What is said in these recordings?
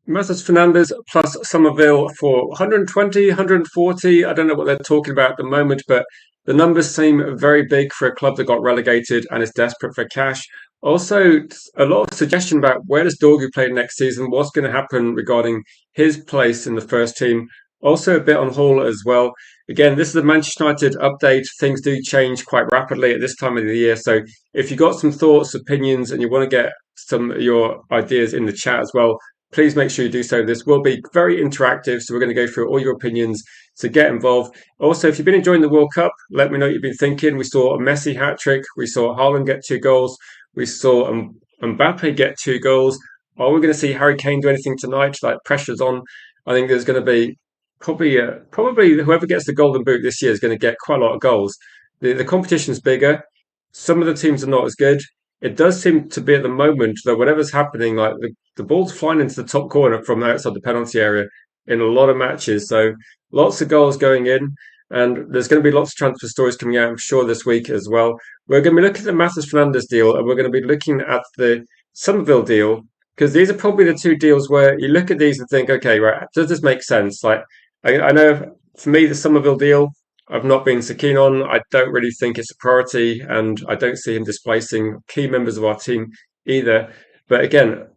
Matheus Fernandes plus Somerville for 120, 140. I don't know what they're talking about at the moment, but the numbers seem very big for a club that got relegated and is desperate for cash. Also, a lot of suggestion about where does Dorgu play next season, what's going to happen regarding his place in the first team. Also, a bit on Hall as well. Again, this is a Manchester United update. Things do change quite rapidly at this time of the year. So, if you've got some thoughts, opinions, and you want to get some of your ideas in the chat as well, please make sure you do so. This will be very interactive, so we're going to go through all your opinions. So get involved. Also, if you've been enjoying the World Cup, let me know what you've been thinking. We saw a Messi hat trick. We saw Haaland get 2 goals. We saw Mbappe get 2 goals. Are we going to see Harry Kane do anything tonight? Like pressure's on. I think there's going to be probably whoever gets the Golden Boot this year is going to get quite a lot of goals. The competition's bigger. Some of the teams are not as good. It does seem to be at the moment that whatever's happening, like the ball's flying into the top corner from outside the penalty area in a lot of matches. So lots of goals going in, and there's going to be lots of transfer stories coming out, I'm sure, this week as well. We're going to be looking at the Matheus Fernandes deal, and we're going to be looking at the Somerville deal, because these are probably the two deals where you look at these and think, okay, right, does this make sense? Like, I know for me, the Somerville deal, I've not been so keen on. I don't really think it's a priority, and I don't see him displacing key members of our team either. But again,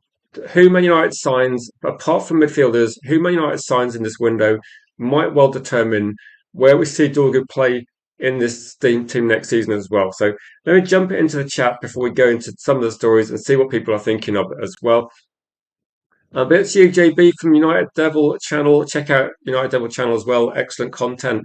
who Man United signs, apart from midfielders, who Man United signs in this window might well determine where we see Dorgu play in this team next season as well. So let me jump into the chat before we go into some of the stories and see what people are thinking of as well. But it's you, JB, from United Devil channel. Check out United Devil channel as well. Excellent content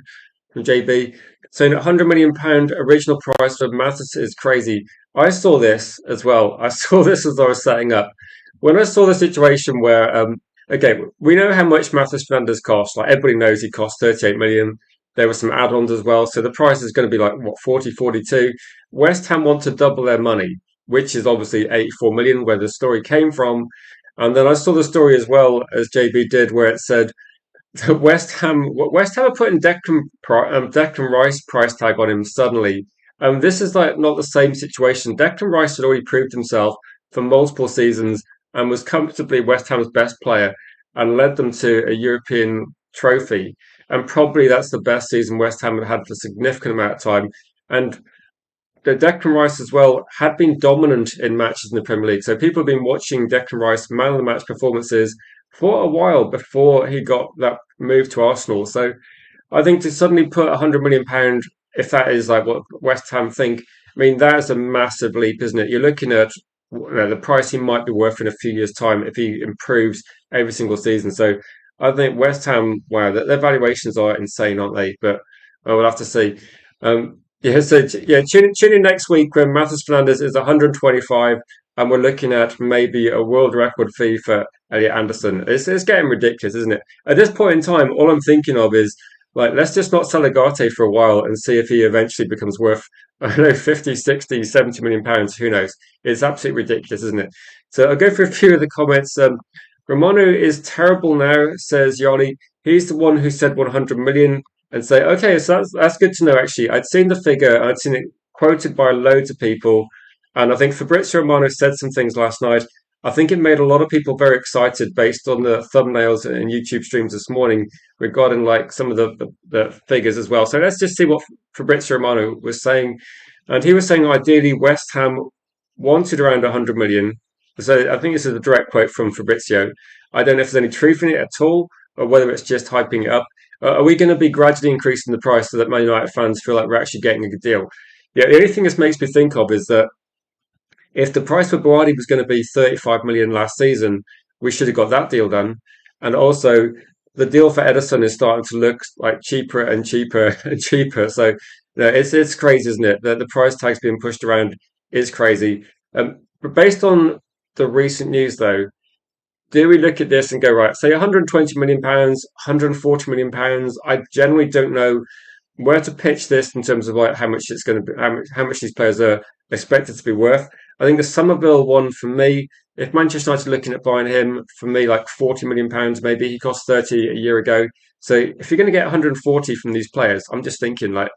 from JB. Saying £100 million original price for Matheus is crazy. I saw this as well. I saw this as I was setting up. When I saw the situation where, okay, we know how much Matheus Fernandes cost. Like everybody knows he cost 38 million. There were some add-ons as well. So the price is going to be like, what, 40, 42. West Ham want to double their money, which is obviously 84 million, where the story came from. And then I saw the story as well as JB did, where it said that West Ham are putting Declan Rice price tag on him suddenly. This is like not the same situation. Declan Rice had already proved himself for multiple seasons and was comfortably West Ham's best player and led them to a European trophy. And probably that's the best season West Ham have had for a significant amount of time. And the Declan Rice as well had been dominant in matches in the Premier League. So people have been watching Declan Rice man of the match performances for a while before he got that move to Arsenal. So I think to suddenly put £100 million, if that is like what West Ham think, I mean, that is a massive leap, isn't it? You're looking at the price he might be worth in a few years' time if he improves every single season. So I think West Ham, wow, their valuations are insane, aren't they? But we'll have to see. Tune in next week when Matheus Fernandes is 125, and we're looking at maybe a world record fee for Elliot Anderson. It's getting ridiculous, isn't it? At this point in time, all I'm thinking of is like, let's just not sell Agate for a while and see if he eventually becomes worth, I don't know, 50, 60, 70 million pounds. Who knows? It's absolutely ridiculous, isn't it? So I'll go through a few of the comments. Romano is terrible now, says Yanni. He's the one who said 100 million and say, okay, so that's good to know, actually. I'd seen the figure, I'd seen it quoted by loads of people, and I think Fabrizio Romano said some things last night. I think it made a lot of people very excited based on the thumbnails and YouTube streams this morning regarding like some of the figures as well. So let's just see what Fabrizio Romano was saying. And he was saying ideally West Ham wanted around 100 million. So I think this is a direct quote from Fabrizio. I don't know if there's any truth in it at all, or whether it's just hyping it up. Are we going to be gradually increasing the price so that Man United fans feel like we're actually getting a good deal? Yeah, the only thing this makes me think of is that if the price for Boadi was going to be 35 million last season, we should have got that deal done. And also, the deal for Edison is starting to look like cheaper and cheaper and cheaper. So it's crazy, isn't it? The price tag's being pushed around is crazy. But based on the recent news, though, do we look at this and go, right, say £120 million, £140 million? I generally don't know where to pitch this in terms of like how much it's going to be, how much these players are expected to be worth. I think the Somerville one for me, if Manchester United are looking at buying him, for me, like £40 million, maybe he cost 30 a year ago. So if you're going to get 140 from these players, I'm just thinking like,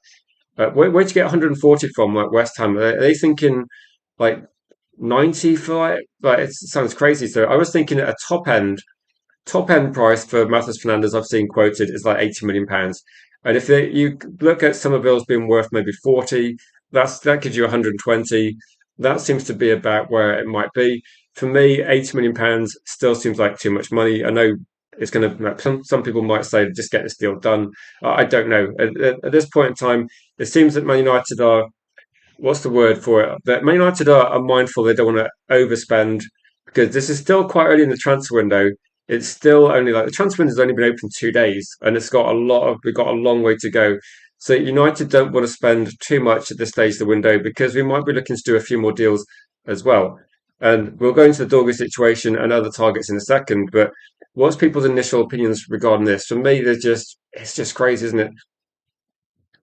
where'd you get 140 from? Like West Ham, are they thinking like 90 for like it sounds crazy. So I was thinking at a top end top end price for Matheus Fernandes I've seen quoted is like £80 million. And if you look at Somerville's being worth maybe 40, that gives you 120. That seems to be about where it might be. For me, £80 million still seems like too much money. I know it's going to, some people might say, just get this deal done. I don't know. At this point in time, it seems that Man United are, what's the word for it? That Man United are mindful they don't want to overspend because this is still quite early in the transfer window. It's still only like the transfer window has only been open 2 days, and we've got a long way to go. So United don't want to spend too much at this stage of the window because we might be looking to do a few more deals as well. And we'll go into the Dorgu situation and other targets in a second. But what's people's initial opinions regarding this? For me, it's just crazy, isn't it?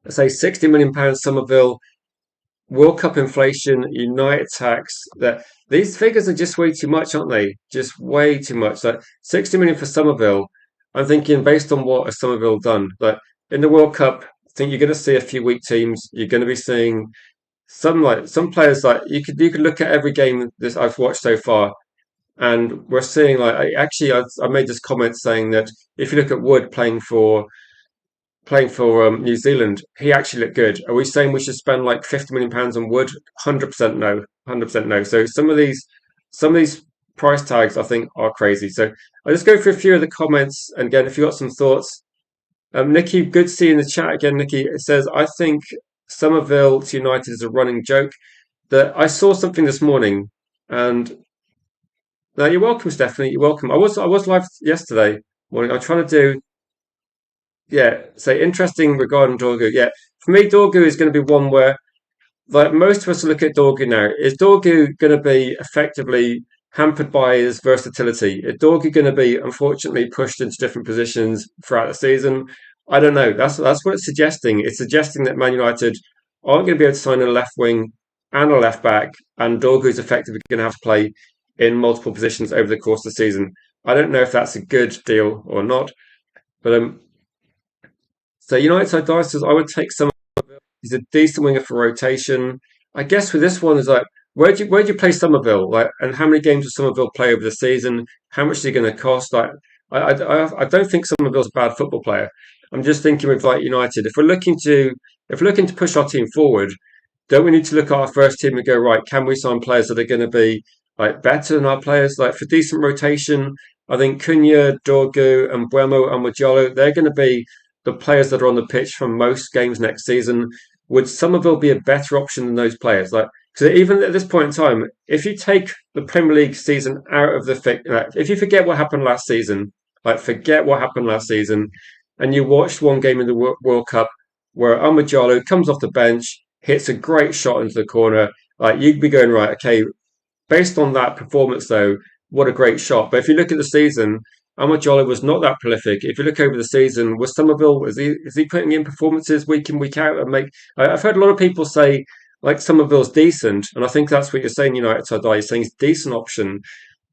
I say £60 million Somerville, World Cup inflation, United tax, that these figures are just way too much, aren't they? Just way too much. Like 60 million for Somerville. I'm thinking based on what has Somerville done. Like in the World Cup, I think you're going to see a few weak teams. You're going to be seeing some players like you could look at every game this I've watched so far, and we're seeing like I made this comment saying that if you look at Wood playing for New Zealand, he actually looked good. Are we saying we should spend like £50 million on Wood? 100% no, 100% no. So some of these price tags I think are crazy. So I'll just go through a few of the comments, and again, if you've got some thoughts, Nikki, good to see you in the chat again. Nikki, it says I think Somerville to United is a running joke. That I saw something this morning, and no, you're welcome, Stephanie. You're welcome. I was live yesterday morning. I'm trying to do yeah. So interesting regarding Dorgu. Yeah, for me, Dorgu is going to be one where like most of us look at Dorgu now. Is Dorgu going to be effectively hampered by his versatility? Is Dorgu going to be unfortunately pushed into different positions throughout the season? I don't know. That's what it's suggesting. It's suggesting that Man United aren't going to be able to sign a left wing and a left back, and Dorgu is effectively going to have to play in multiple positions over the course of the season. I don't know if that's a good deal or not, but so United side Dice says I would take some. He's a decent winger for rotation. I guess with this one is like, where do you play Somerville? Like, and how many games does Somerville play over the season? How much is he going to cost? Like, I don't think Somerville's a bad football player. I'm just thinking with like United, if we're looking to push our team forward, don't we need to look at our first team and go right? Can we sign players that are going to be like better than our players? Like for decent rotation, I think Cunha, Dorgu, and Buemo and Majolo, they're going to be the players that are on the pitch for most games next season. Would Somerville be a better option than those players? Like, because even at this point in time, if you take the Premier League season out of the like, if you forget what happened last season, like forget what happened last season, and you watched one game in the World Cup where Amajalo comes off the bench, hits a great shot into the corner, like you'd be going right, okay, based on that performance, though, what a great shot. But if you look at the season, Amajolo was not that prolific. If you look over the season, was Somerville is he putting in performances week in week out and make? I've heard a lot of people say like Somerville's decent, and I think that's what you're saying. United side, you're saying he's a decent option,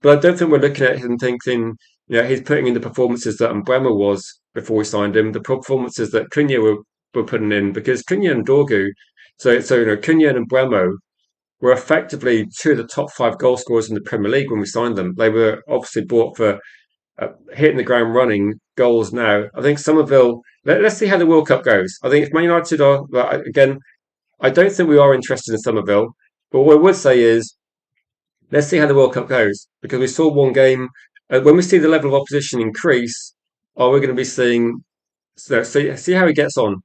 but I don't think we're looking at him thinking he's putting in the performances that Mbeumo was before we signed him, the performances that Cunha were putting in because Cunha and Dorgu, so Cunha and Mbeumo were effectively two of the top five goal scorers in the Premier League when we signed them. They were obviously bought for hitting the ground running goals now. I think Somerville, let's see how the World Cup goes. I think if Man United are, again, I don't think we are interested in Somerville. But what I would say is, let's see how the World Cup goes because we saw one game. When we see the level of opposition increase, are we going to be seeing, so see how he gets on.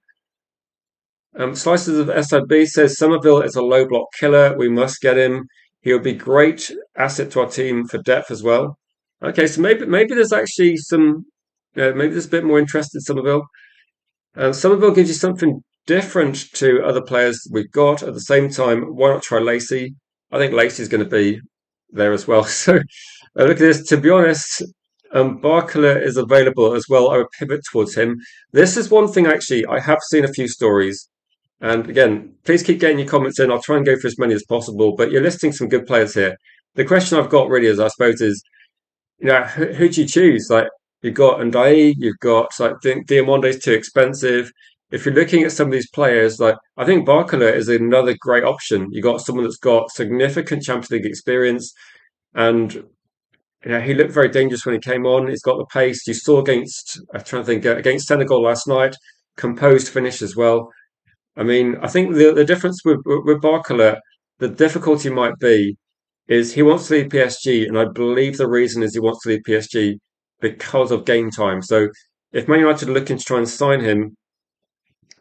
Slices of SIB says Somerville is a low block killer. We must get him. He'll be great asset to our team for depth as well. Okay, so maybe there's actually maybe there's a bit more interest in Somerville. Somerville gives you something different to other players we've got. At the same time, why not try Lacey? I think Lacey's going to be there as well. So look at this. To be honest, Barkala is available as well. I would pivot towards him. This is one thing actually. I have seen a few stories. And again, please keep getting your comments in. I'll try and go for as many as possible. But you're listing some good players here. The question I've got really is, I suppose, is who do you choose? Like you've got Ndai, you've got like Diamonde's too expensive. If you're looking at some of these players, like I think Barkala is another great option. You got someone that's got significant Champions League experience, and he looked very dangerous when he came on. He's got the pace. You saw against, I'm trying to think, against Senegal last night, composed finish as well. I mean, I think the difference with Barcola, the difficulty might be is he wants to leave PSG, and I believe the reason is he wants to leave PSG because of game time. So if Man United are looking to try and sign him,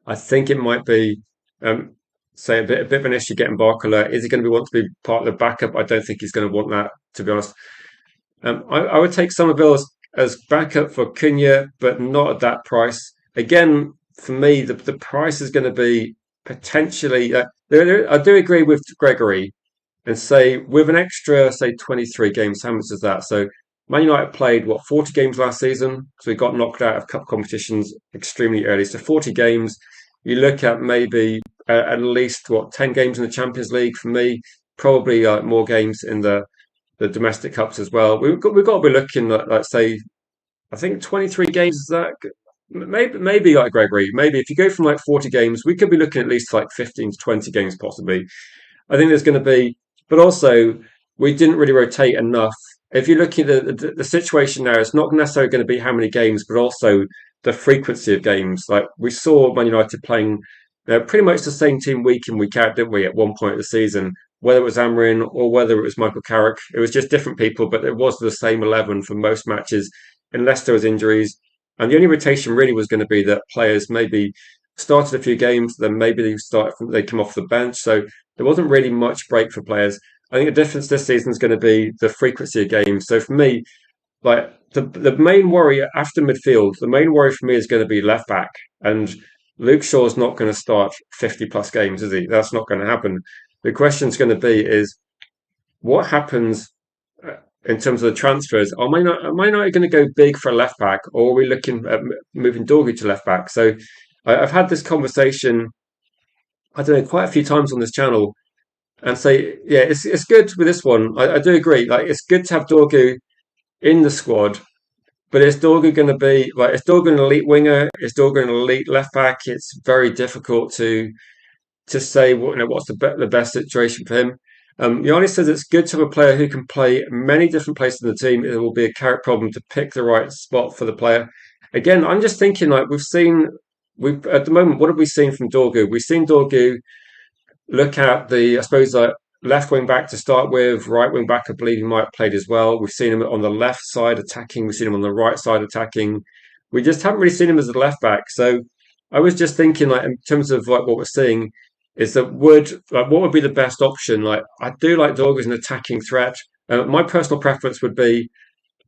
I think it might be, um, say, a bit of an issue getting Barcola. Is he going to want to be part of the backup? I don't think he's going to want that, to be honest. I would take Somerville as backup for Cunha, but not at that price. Again, for me, the price is going to be potentially. I do agree with Gregory and say with an extra, say, 23 games, how much is that? So Man United played, what, 40 games last season? So we got knocked out of cup competitions extremely early. So 40 games, you look at maybe at least, what, 10 games in the Champions League for me, probably more games in the domestic cups as well. We've got to be looking at, like, say, I think 23 games is that maybe like Gregory. Maybe if you go from like 40 games, we could be looking at least like 15 to 20 games possibly. I think there's going to be, but also we didn't really rotate enough. If you look at the situation now, it's not necessarily going to be how many games, but also the frequency of games. Like we saw Man United playing pretty much the same team week in, week out, didn't we, at one point of the season? Whether it was Amarin or whether it was Michael Carrick, it was just different people, but it was the same 11 for most matches, unless there was injuries. And the only rotation really was going to be that players maybe started a few games, then maybe they come off the bench. So there wasn't really much break for players. I think the difference this season is going to be the frequency of games. So for me, like the main worry after midfield, the main worry for me is going to be left back. And Luke Shaw's not going to start 50 plus games, is he? That's not going to happen. The question is going to be is what happens in terms of the transfers? Am I not going to go big for a left back, or are we looking at moving Dorgu to left back? So I've had this conversation, I don't know, quite a few times on this channel, and say, yeah, it's good with this one. I do agree. Like, it's good to have Dorgu in the squad, but is Dorgu going to be like? Is Dorgu an elite winger? Is Dorgu an elite left back? It's very difficult to say what's the best situation for him. Yanni says it's good to have a player who can play many different places in the team. It will be a carrot problem to pick the right spot for the player. Again, I'm just thinking like we've at the moment, what have we seen from Dorgu? We've seen Dorgu look at I suppose, like left wing back to start with, right wing back. I believe he might have played as well. We've seen him on the left side attacking. We've seen him on the right side attacking. We just haven't really seen him as a left back. So I was just thinking, like in terms of like what we're seeing, is that what would be the best option? Like I do like Dorgu as an attacking threat. My personal preference would be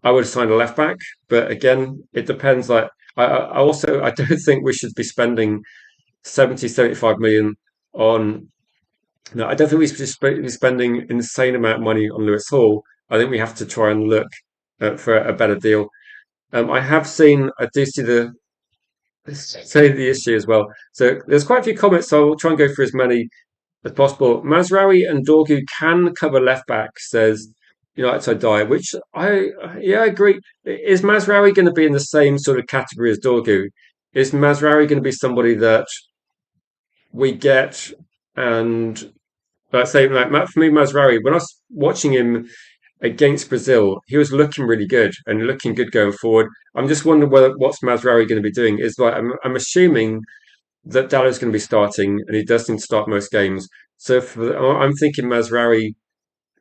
I would assign a left back, but again, it depends. Like I don't think we should be spending 70, 75 million on. No, I don't think we should be spending insane amount of money on Lewis Hall. I think we have to try and look for a better deal. I do see the issue as well. So there's quite a few comments, so I'll try and go through as many as possible. Mazraoui and Dorgu can cover left back, says United So Die, which I agree. Is Mazraoui going to be in the same sort of category as Dorgu? Is Mazraoui going to be somebody that we get and let's say like for me, Mazraoui, when I was watching him against Brazil, he was looking really good and looking good going forward. I'm just wondering what's Mazraoui going to be doing. Is like I'm assuming that Dallow's going to be starting, and he does need to start most games. So I'm thinking Mazraoui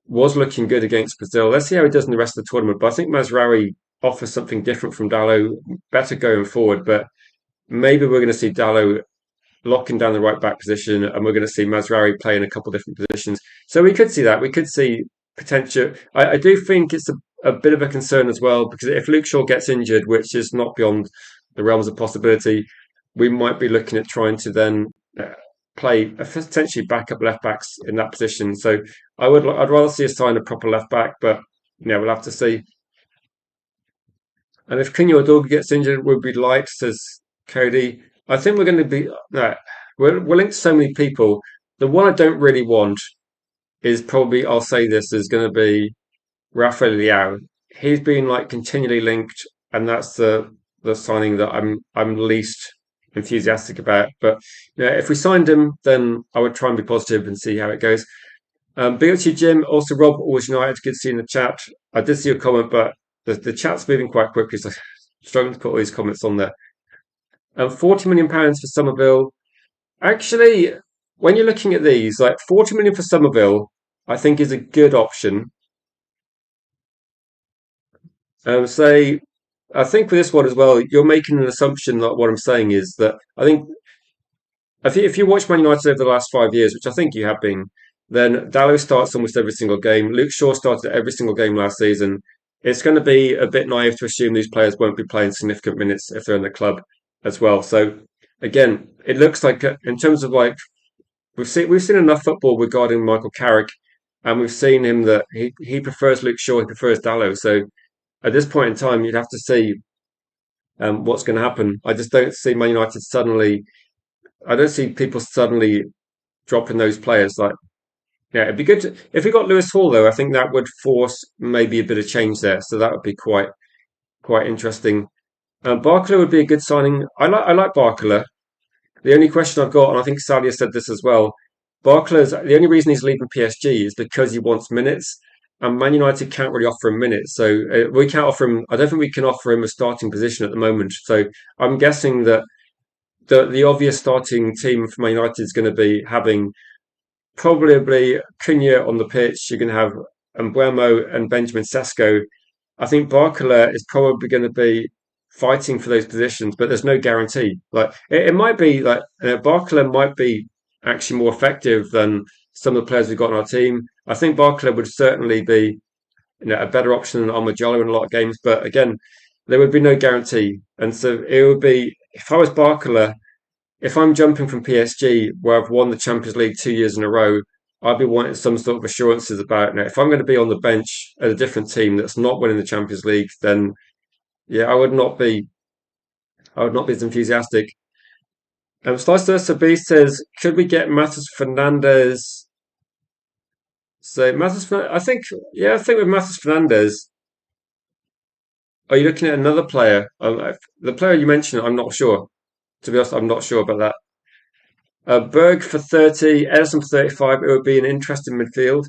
was looking good against Brazil. Let's see how he does in the rest of the tournament. But I think Mazraoui offers something different from Dallow, better going forward. But maybe we're going to see Dallow locking down the right back position, and we're going to see Mazraoui playing a couple of different positions. So we could see that. We could see potential. I do think it's a bit of a concern as well, because if Luke Shaw gets injured, which is not beyond the realms of possibility, we might be looking at trying to then play potentially backup left backs in that position. So I'd rather see us sign a proper left back, but yeah, we'll have to see. And if Cunha or Dorgu gets injured, would be light, says Cody. I think we're going to be no, we're linked to so many people. The one I don't really want is probably, I'll say this, is going to be Rafael Leao. He's been like continually linked, and that's the signing that I'm least enthusiastic about. But if we signed him, then I would try and be positive and see how it goes. Big up to you, Jim. Also, Rob, always United. Good to see you in the chat. I did see your comment, but the chat's moving quite quickly, so I'm struggling to put all these comments on there. £40 million for Somerville. Actually, when you're looking at these, like 40 million for Somerville, I think is a good option. Say, I think for this one as well, you're making an assumption that what I'm saying is that if you watch Man United over the last 5 years, which I think you have been, then Dallo starts almost every single game. Luke Shaw started every single game last season. It's going to be a bit naive to assume these players won't be playing significant minutes if they're in the club as well. So again, it looks like in terms of like we've seen enough football regarding Michael Carrick, and we've seen him that he prefers Luke Shaw, he prefers Dallo. So at this point in time, you'd have to see what's going to happen. I just don't see Man United suddenly. I don't see people suddenly dropping those players. Like, yeah, it'd be good if we got Lewis Hall though. I think that would force maybe a bit of change there. So that would be quite interesting. Barkler would be a good signing. I like Barkler. The only question I've got, and I think Sadia said this as well, Barkler's the only reason he's leaving PSG is because he wants minutes, and Man United can't really offer him minutes. So we can't offer him. I don't think we can offer him a starting position at the moment. So I'm guessing that the obvious starting team for Man United is going to be having probably Cunha on the pitch. You're going to have Mbuemo and Benjamin Sesko. I think Barcola is probably going to be fighting for those positions, but there's no guarantee. Like it might be like Barcola might be actually more effective than some of the players we've got on our team. I think Barcola would certainly be a better option than Ahmad in a lot of games, but again, there would be no guarantee, and so it would be if I was Barcola if I'm jumping from PSG, where I've won the Champions League 2 years in a row, I'd be wanting some sort of assurances about now. If I'm going to be on the bench at a different team that's not winning the Champions League, then yeah, I would not be as enthusiastic. Slicer B says, could we get Matheus Fernandes? So I think, yeah, I think with Matheus Fernandes, are you looking at another player? The player you mentioned, I'm not sure. To be honest, I'm not sure about that. Berg for 30, Edison for 35. It would be an interesting midfield.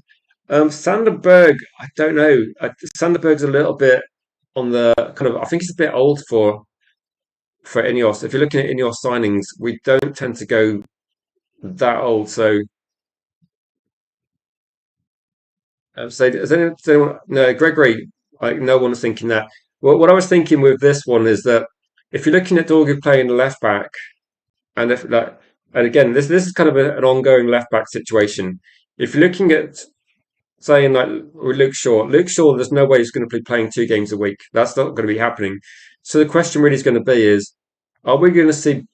Sander Berg, I don't know. Sander Berg's a little bit on the kind of. I think he's a bit old for Ineos. If you're looking at Ineos signings, we don't tend to go that old. So does anyone? No, Gregory. Like no one's thinking that. Well, what I was thinking with this one is that if you're looking at Dorgu playing left back, and if like, and again, this is kind of an ongoing left back situation. If you're looking at saying like with Luke Shaw, there's no way he's going to be playing 2 games a week. That's not going to be happening. So the question really is going to be is, are we going to see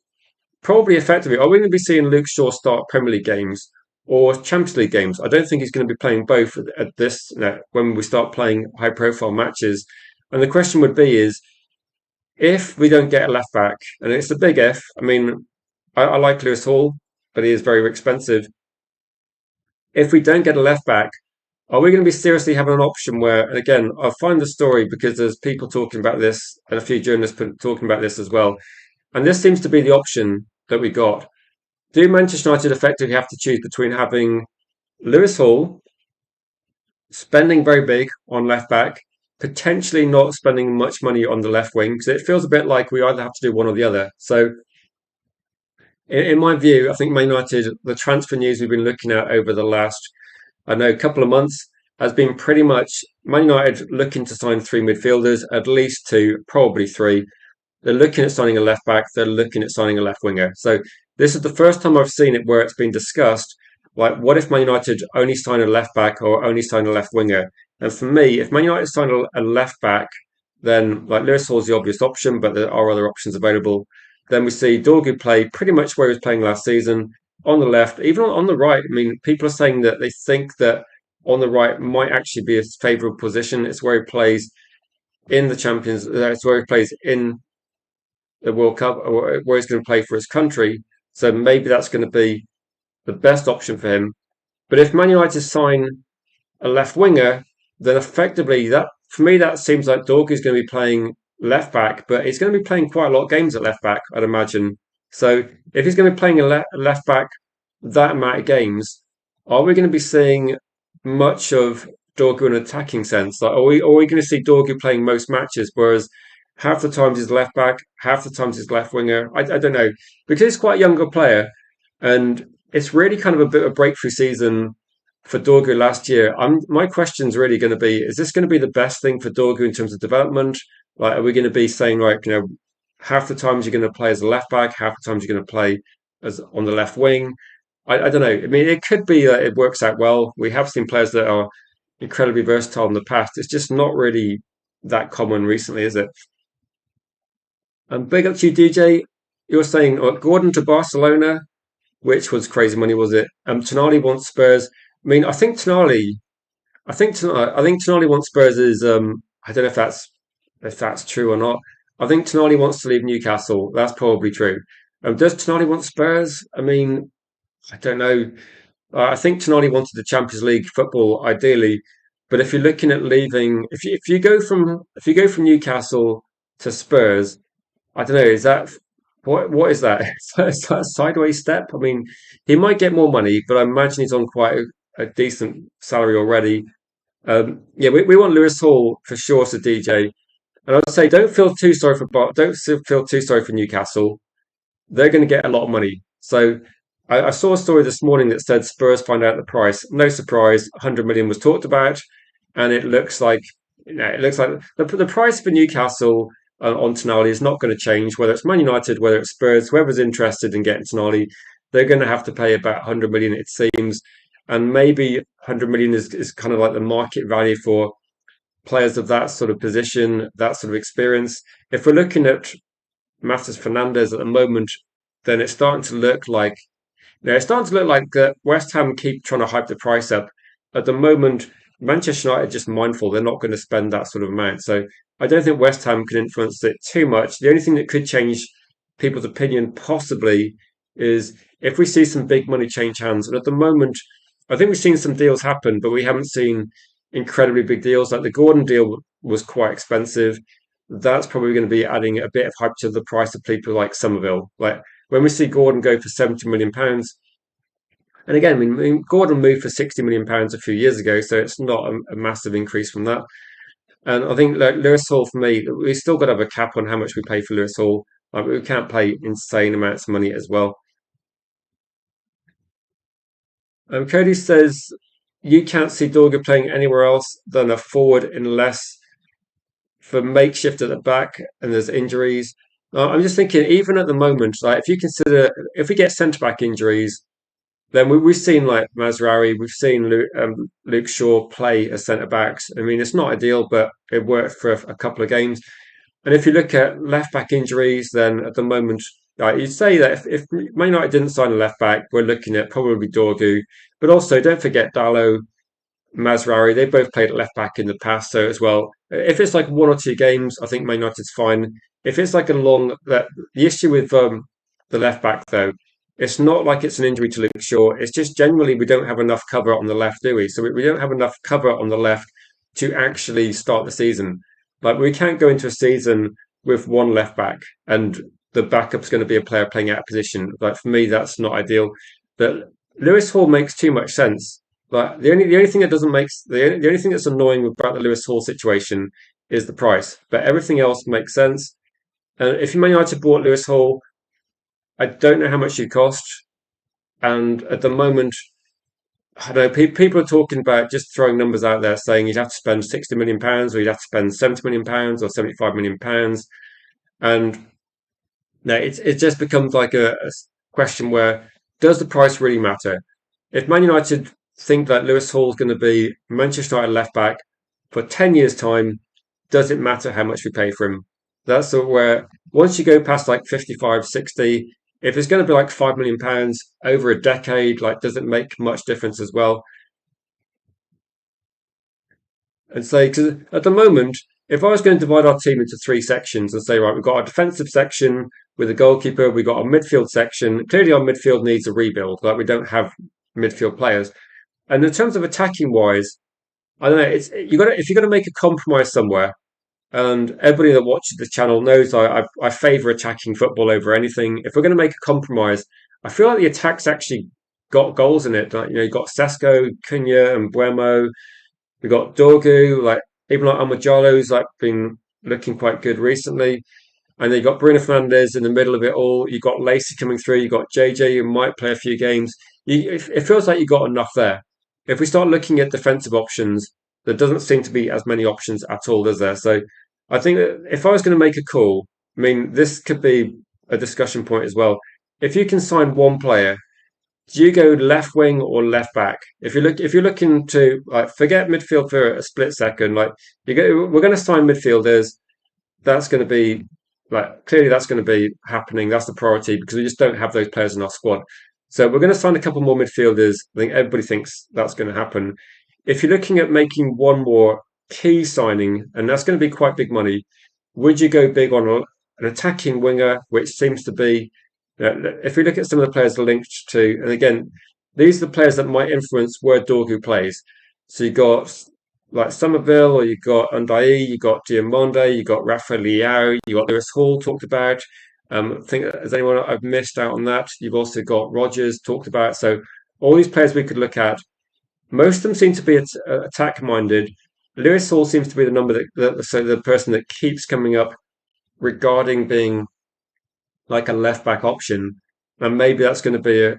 probably effectively? Are we going to be seeing Luke Shaw start Premier League games or Champions League games? I don't think he's going to be playing both at this when we start playing high profile matches. And the question would be is if we don't get a left back, and it's a big if. I mean, I like Lewis Hall, but he is very expensive. If we don't get a left back, are we going to be seriously having an option where, and again, I'll find the story because there's people talking about this and a few journalists talking about this as well. And this seems to be the option that we got. Do Manchester United effectively have to choose between having Lewis Hall spending very big on left back, potentially not spending much money on the left wing? Because it feels a bit like we either have to do one or the other. So, in my view, I think Man United, the transfer news we've been looking at over the last I know, a couple of months has been pretty much Man United looking to sign 3 midfielders, at least 2, probably 3. They're looking at signing a left back. They're looking at signing a left winger. So this is the first time I've seen it where it's been discussed. Like, what if Man United only sign a left back or only sign a left winger? And for me, if Man United sign a left back, then like Lewis Hall's the obvious option, but there are other options available. Then we see Dorgu play pretty much where he was playing last season on the left, even on the right. I mean, people are saying that they think that on the right might actually be a favourable position. It's where he plays in the Champions. It's where he plays in the World Cup, or where he's going to play for his country. So maybe that's going to be the best option for him. But if Man United sign a left winger, then effectively that for me that seems like Dorg is going to be playing left back, but he's going to be playing quite a lot of games at left back, I'd imagine. So if he's going to be playing a left back that amount of games, are we going to be seeing much of Dorgu in an attacking sense? Like, are we going to see Dorgu playing most matches, whereas half the times he's left back, half the times he's left winger? I don't know because he's quite a younger player, and it's really kind of a bit of a breakthrough season for Dorgu last year. My question's really going to be: is this going to be the best thing for Dorgu in terms of development? Like, are we going to be saying like, half the times you're going to play as a left back, half the times you're going to play as on the left wing? I don't know. I mean, it could be that it works out well. We have seen players that are incredibly versatile in the past. It's just not really that common recently, is it? And big up to you, DJ. You're saying Gordon to Barcelona, which was crazy money, was it? Tonali wants Spurs. I mean, I think Tonali wants Spurs is I don't know if that's true or not. I think Tonali wants to leave Newcastle. That's probably true. Does Tonali want Spurs? I mean, I don't know. I think Tonali wanted the Champions League football ideally, but if you're looking at leaving, if you go from Newcastle to Spurs, I don't know. Is that what is that? Is that a sideways step? I mean, he might get more money, but I imagine he's on quite a decent salary already. Yeah, we want Lewis Hall for sure, so DJ. And I'd say don't feel too sorry for Newcastle. They're going to get a lot of money. So I saw a story this morning that said Spurs find out the price. No surprise, 100 million was talked about, and it looks like the price for Newcastle on Tonali is not going to change. Whether it's Man United, whether it's Spurs, whoever's interested in getting Tonali, they're going to have to pay about 100 million, it seems, and maybe 100 million is kind of like the market value for players of that sort of position, that sort of experience. If we're looking at Matheus Fernandes at the moment, then it's starting to look like West Ham keep trying to hype the price up. At the moment, Manchester United are just mindful they're not going to spend that sort of amount. So I don't think West Ham can influence it too much. The only thing that could change people's opinion possibly is if we see some big money change hands. And at the moment, I think we've seen some deals happen, but we haven't seen incredibly big deals. Like the Gordon deal was quite expensive. That's probably going to be adding a bit of hype to the price of people like Somerville. Like when we see Gordon go for £70 million, and again, I mean Gordon moved for £60 million a few years ago, so it's not a massive increase from that. And I think like Lewis Hall for me, we still got to have a cap on how much we pay for Lewis Hall. Like we can't pay insane amounts of money as well. Cody says you can't see Dorga playing anywhere else than a forward unless for makeshift at the back and there's injuries. I'm just thinking, even at the moment, like if you consider if we get centre back injuries, then we've seen like Mazraoui, we've seen Luke Shaw play as centre backs. I mean, it's not ideal, but it worked for a couple of games. And if you look at left back injuries, then at the moment, you'd say that if Man United didn't sign a left back, we're looking at probably Dorgu. But also, don't forget Dalot, Mazraoui. They both played at left back in the past, so as well. If it's like one or two games, I think Man United's fine. If it's like a long, the issue with the left back though, it's not like it's an injury to Luke Shaw. It's just generally we don't have enough cover on the left, do we? So we don't have enough cover on the left to actually start the season. Like we can't go into a season with one left back and the backup's going to be a player playing out of position. Like for me, that's not ideal. But Lewis Hall makes too much sense. Like the only thing that doesn't make the only thing that's annoying about the Lewis Hall situation is the price. But everything else makes sense. And if Man United bought Lewis Hall, I don't know how much he'd cost. And at the moment, I don't know, people are talking about just throwing numbers out there saying you'd have to spend £60 million or you'd have to spend £70 million or £75 million. And no, it just becomes like a question where does the price really matter? If Man United think that Lewis Hall is going to be Manchester United left back for 10 years' time, does it matter how much we pay for him? That's sort of where once you go past like 55, 60, if it's going to be like £5 million over a decade, like does it make much difference as well? And say, because at the moment, if I was going to divide our team into three sections and say, right, we've got our defensive section with a goalkeeper, we've got our midfield section. Clearly, our midfield needs a rebuild. Like we don't have midfield players. And in terms of attacking wise, I don't know. It's you got to if you're going to make a compromise somewhere, and everybody that watches the channel knows I favour attacking football over anything. If we're going to make a compromise, I feel like the attack's actually got goals in it. Like, you got Sesko, Cunha, and Buemo. We got Dorgu, like even like Amajalo's like been looking quite good recently. And then you got Bruno Fernandes in the middle of it all. You got Lacey coming through. You got JJ who might play a few games. It feels like you got enough there. If we start looking at defensive options, there doesn't seem to be as many options at all, does there? So I think that if I was going to make a call, I mean, this could be a discussion point as well. If you can sign one player, do you go left wing or left back? If you're looking to like forget midfield for a split second, like we're going to sign midfielders. That's going to be like clearly that's going to be happening. That's the priority because we just don't have those players in our squad. So we're going to sign a couple more midfielders. I think everybody thinks that's going to happen. If you're looking at making one more key signing, and that's going to be quite big money, would you go big on an attacking winger, which seems to be, if we look at some of the players linked to, and again, these are the players that might influence where Dorgu plays. So you got like Somerville, or you got Undai, you got Diamonde, you got Rafael Leao, you got Lewis Hall talked about. I think has anyone I've missed out on that? You've also got Rogers talked about. So all these players we could look at. Most of them seem to be attack minded. Lewis Hall seems to be the number so the person that keeps coming up regarding being like a left back option, and maybe that's going to be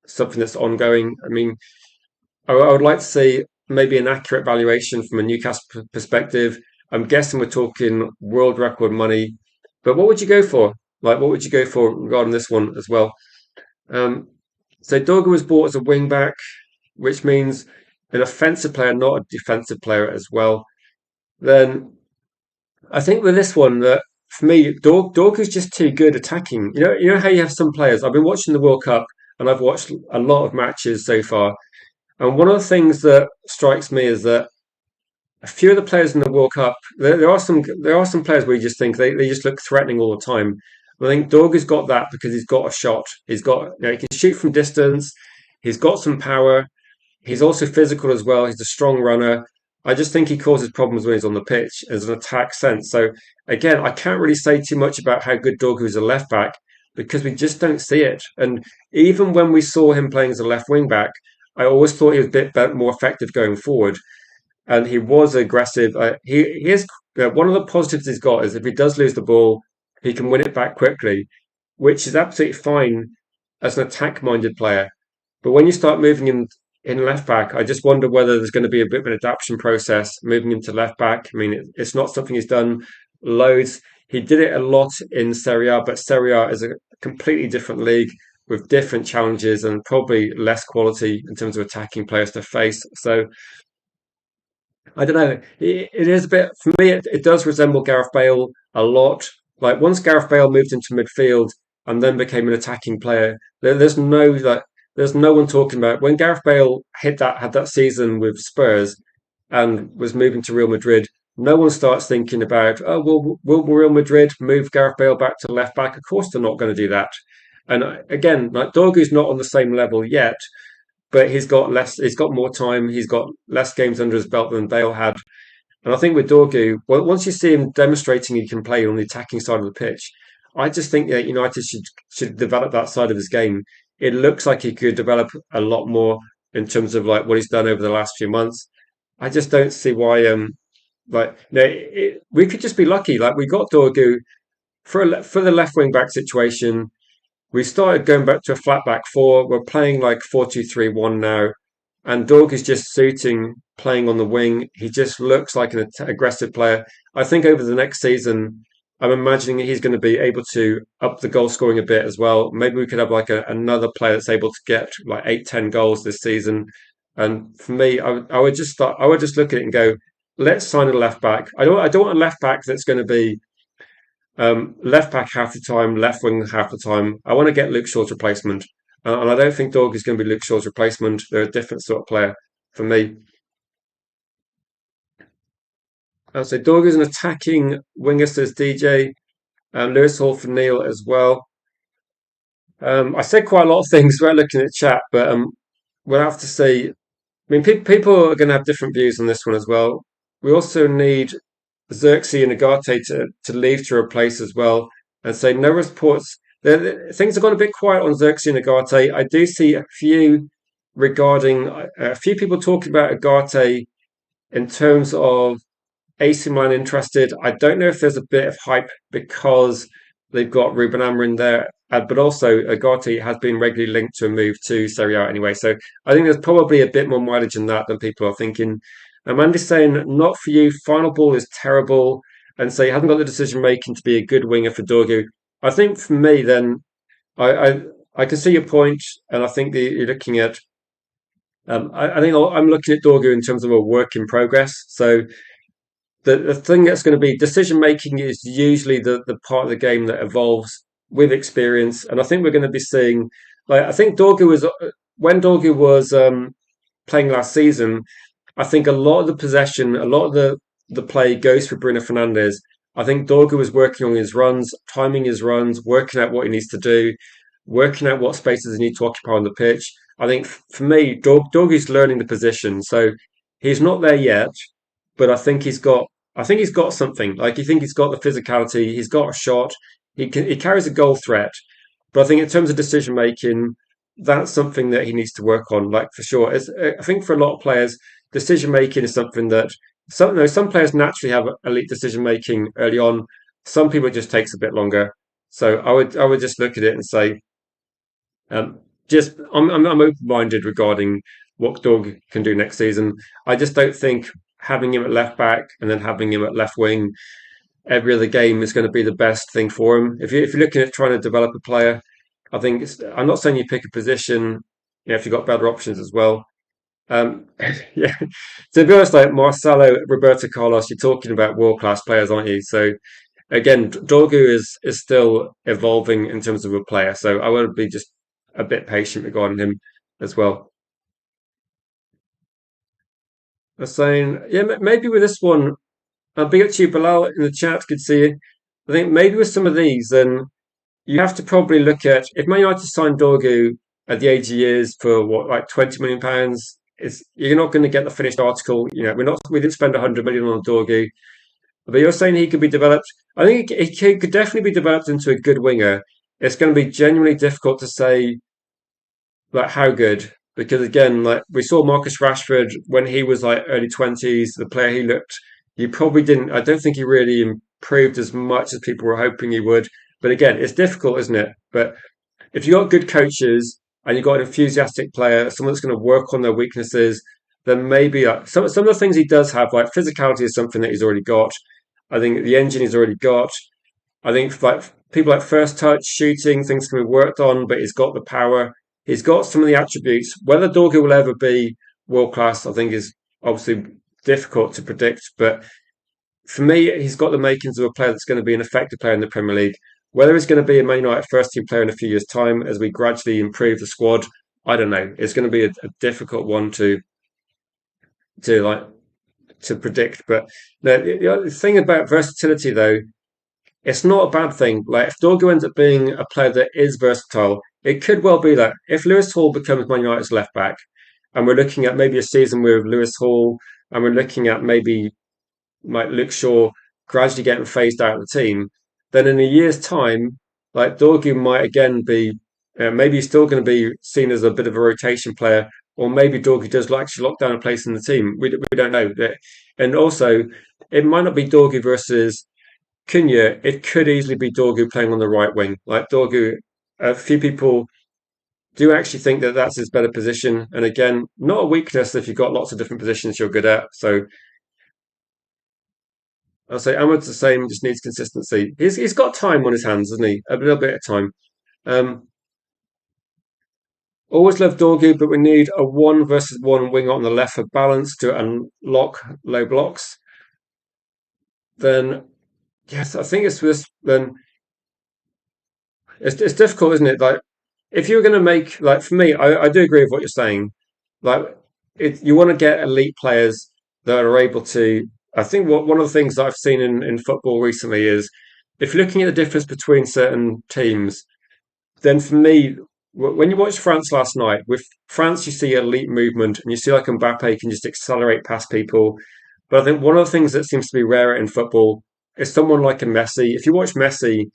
something that's ongoing. I mean, I would like to see maybe an accurate valuation from a Newcastle perspective. I'm guessing we're talking world record money, but what would you go for? Like, what would you go for regarding this one as well? Um, so Dorgu was bought as a wing back, which means an offensive player, not a defensive player as well. Then I think with this one that for me, Dorgu's just too good attacking. You know how you have some players. I've been watching the World Cup and I've watched a lot of matches so far. And one of the things that strikes me is that a few of the players in the World Cup, there are some players where you just think they just look threatening all the time. I think Dorgu's got that because he's got a shot. He can shoot from distance. He's got some power. He's also physical as well. He's a strong runner. I just think he causes problems when he's on the pitch as an attack sense. So again, I can't really say too much about how good Dorgu is a left back because we just don't see it. And even when we saw him playing as a left wing back, I always thought he was a bit more effective going forward, and he was aggressive. He is one of the positives he's got is if he does lose the ball, he can win it back quickly, which is absolutely fine as an attack-minded player. But when you start moving him in left back, I just wonder whether there's going to be a bit of an adaptation process moving him to left back. I mean, it's not something he's done loads. He did it a lot in Serie A, but Serie A is a completely different league with different challenges and probably less quality in terms of attacking players to face. So I don't know. It is a bit for me. It does resemble Gareth Bale a lot. Like once Gareth Bale moved into midfield and then became an attacking player, there's no one talking about when Gareth Bale had that season with Spurs and was moving to Real Madrid. No one starts thinking about, oh, will Real Madrid move Gareth Bale back to left back? Of course, they're not going to do that. And again, like Dorgu's not on the same level yet, but he's got less. He's got more time. He's got less games under his belt than Bale had. And I think with Dorgu, well, once you see him demonstrating he can play on the attacking side of the pitch, I just think that United should develop that side of his game. It looks like he could develop a lot more in terms of like what he's done over the last few months. I just don't see why. We could just be lucky. Like we got Dorgu for the left wing back situation. We started going back to a flat back four. We're playing like 4-2-3-1 now. And Dorg is just suiting playing on the wing. He just looks like an aggressive player. I think over the next season, I'm imagining he's going to be able to up the goal scoring a bit as well. Maybe we could have like another player that's able to get like 8-10 goals this season. And for me, I would just look at it and go, let's sign a left back. I don't want a left back that's going to be left back half the time, left wing half the time. I want to get Luke Shaw's replacement. And I don't think Dog is going to be Luke Shaw's replacement. They're a different sort of player for me. So Dog is an attacking winger, says DJ. Lewis Hall for Neil as well. I said quite a lot of things when looking at the chat, but we'll have to see. I mean, people are going to have different views on this one as well. We also need Xerxes and Agate to leave to replace as well, and say no reports. things have gone a bit quiet on Xerxes and Agate. I do see a few people talking about Agate in terms of AC Milan interested. I don't know if there's a bit of hype because they've got Ruben Amorim there, but also Agati has been regularly linked to a move to Serie A anyway. So I think there's probably a bit more mileage in that than people are thinking. Amanda's saying, not for you. Final ball is terrible. And so he hasn't got the decision making to be a good winger for Dorgu. I think for me, then, I, I, I can see your point, and I think that you're looking at. I think I'm looking at Dorgu in terms of a work in progress. So the thing that's going to be decision making is usually the part of the game that evolves with experience. And I think we're going to be seeing, like, I think Dorgu was, when Dorgu was playing last season, I think a lot of the possession, a lot of the play goes for Bruno Fernandes. I think Dorgu was working on his runs, timing his runs, working out what he needs to do, working out what spaces he needs to occupy on the pitch. I think for me, Dorgu's learning the position. So he's not there yet, but I think he's got something. Like, you think he's got the physicality, he's got a shot, he carries a goal threat. But I think in terms of decision making, that's something that he needs to work on. Like, for sure, I think for a lot of players, decision making is something that some players naturally have elite decision making early on. Some people it just takes a bit longer. So I would just look at it and say, um, just I'm open minded regarding what Dog can do next season. I just don't think having him at left back and then having him at left wing every other game is going to be the best thing for him. If you're looking at trying to develop a player, I'm not saying you pick a position. If you've got better options as well. Um, yeah, to be honest, like Marcelo, Roberto Carlos, you're talking about world class players, aren't you? So again, Dorgu is still evolving in terms of a player. So I would be just a bit patient regarding him as well. I was saying, yeah, maybe with this one, I'll be up to you, Bilal, in the chat. Good to see you. I think maybe with some of these, then you have to probably look at if Man United signed Dorgu at the age he is for what, like £20 million. It's you're not going to get the finished article. We didn't spend 100 million on Dorgu, but you're saying he could be developed. I think he could definitely be developed into a good winger. It's going to be genuinely difficult to say like how good, because again, like we saw Marcus Rashford when he was like early 20s, the player he looked, you probably didn't. I don't think he really improved as much as people were hoping he would. But again, it's difficult, isn't it? But if you got good coaches and you got an enthusiastic player, someone that's going to work on their weaknesses, then maybe some of the things he does have, like physicality, is something that he's already got. I think the engine he's already got. I think like people like first touch, shooting, things can be worked on, but he's got the power. He's got some of the attributes. Whether Dorgu will ever be world class, I think, is obviously difficult to predict. But for me, he's got the makings of a player that's going to be an effective player in the Premier League. Whether he's going to be a Man United first team player in a few years' time as we gradually improve the squad, I don't know. It's going to be a difficult one to like to predict. But the thing about versatility, though, it's not a bad thing. Like if Dorgu ends up being a player that is versatile, it could well be that if Lewis Hall becomes Man United's left back, and we're looking at maybe a season with Lewis Hall, and we're looking at maybe like Luke Shaw gradually getting phased out of the team, then in a year's time, like Dorgu might again be, maybe he's still going to be seen as a bit of a rotation player, or maybe Dorgu does actually lock down a place in the team. We don't know. And also, it might not be Dorgu versus Cunha. It could easily be Dorgu playing on the right wing. Like Dorgu, a few people do actually think that that's his better position. And again, not a weakness if you've got lots of different positions you're good at. So I'll say Ahmed's the same, just needs consistency. He's got time on his hands, hasn't he? A little bit of time. Um, Always love Dorgu, but we need a one versus one winger on the left for balance to unlock low blocks. Then yes, I think it's this. Then it's difficult, isn't it? Like if you're going to make like for me, I do agree with what you're saying. Like you want to get elite players that are able to. I think one of the things that I've seen in football recently is if you're looking at the difference between certain teams, then for me, when you watch France last night, with France, you see elite movement and you see like Mbappe can just accelerate past people. But I think one of the things that seems to be rarer in football is someone like a Messi. If you watch Messi,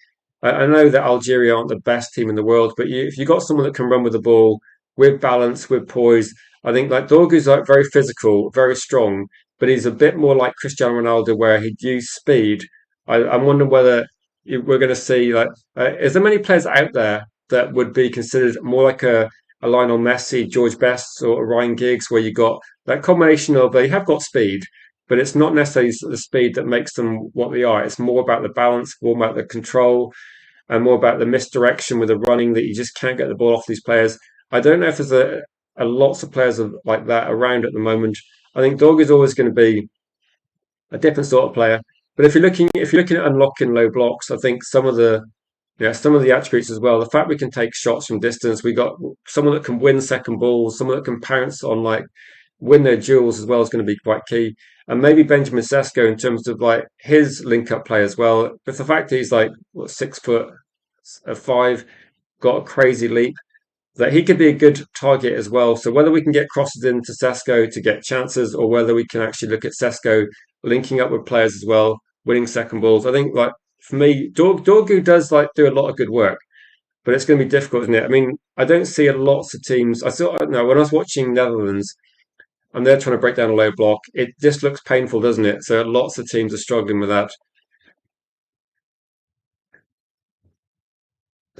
I know that Algeria aren't the best team in the world, but if you got someone that can run with the ball with balance, with poise, I think like Dorgu's like very physical, very strong, but he's a bit more like Cristiano Ronaldo, where he'd use speed. I'm wondering whether we're going to see like, is there many players out there that would be considered more like a Lionel Messi, George Best, or Ryan Giggs, where you got that combination of they have got speed, but it's not necessarily the speed that makes them what they are. It's more about the balance, more about the control, and more about the misdirection with the running that you just can't get the ball off these players. I don't know if there's a lots of players like that around at the moment. I think Dog is always going to be a different sort of player. But if you're looking at unlocking low blocks, I think some of the attributes as well. The fact we can take shots from distance, we got someone that can win second balls, someone that can pounce on like win their duels as well is going to be quite key. And maybe Benjamin Sesko in terms of like his link up play as well. But the fact that he's like what, 6 foot five, got a crazy leap, that he could be a good target as well. So whether we can get crosses into Sesko to get chances, or whether we can actually look at Sesko linking up with players as well, winning second balls. I think like for me, Dorgu does like do a lot of good work, but it's going to be difficult, isn't it? I mean, I don't see lots of teams. I saw no when I was watching Netherlands and they're trying to break down a low block. It just looks painful, doesn't it? So lots of teams are struggling with that.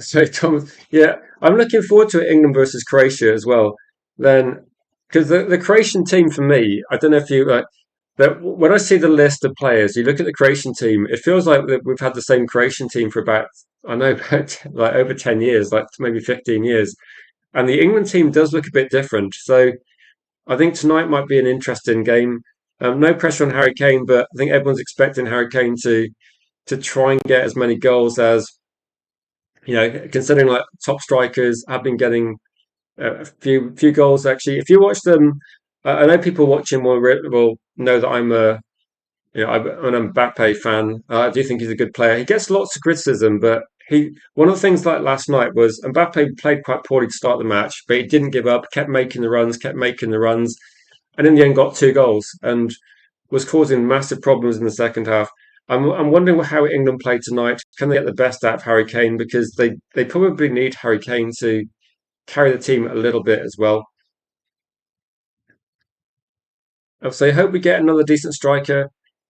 So Tom, yeah, I'm looking forward to England versus Croatia as well. Then, because the Croatian team for me, I don't know if you like that. When I see the list of players, you look at the Croatian team, it feels like that we've had the same Croatian team for about I know about like over 10 years, like maybe 15 years, and the England team does look a bit different. So I think tonight might be an interesting game. No pressure on Harry Kane, but I think everyone's expecting Harry Kane to try and get as many goals as considering like top strikers have been getting a few goals actually. If you watch them, I know people watching will know that I'm an Mbappe fan. I do think he's a good player. He gets lots of criticism, but he one of the things like last night was Mbappe played quite poorly to start the match, but he didn't give up, kept making the runs, and in the end got 2 goals and was causing massive problems in the second half. I'm wondering how England play tonight. Can they get the best out of Harry Kane? Because they probably need Harry Kane to carry the team a little bit as well. So I hope we get another decent striker.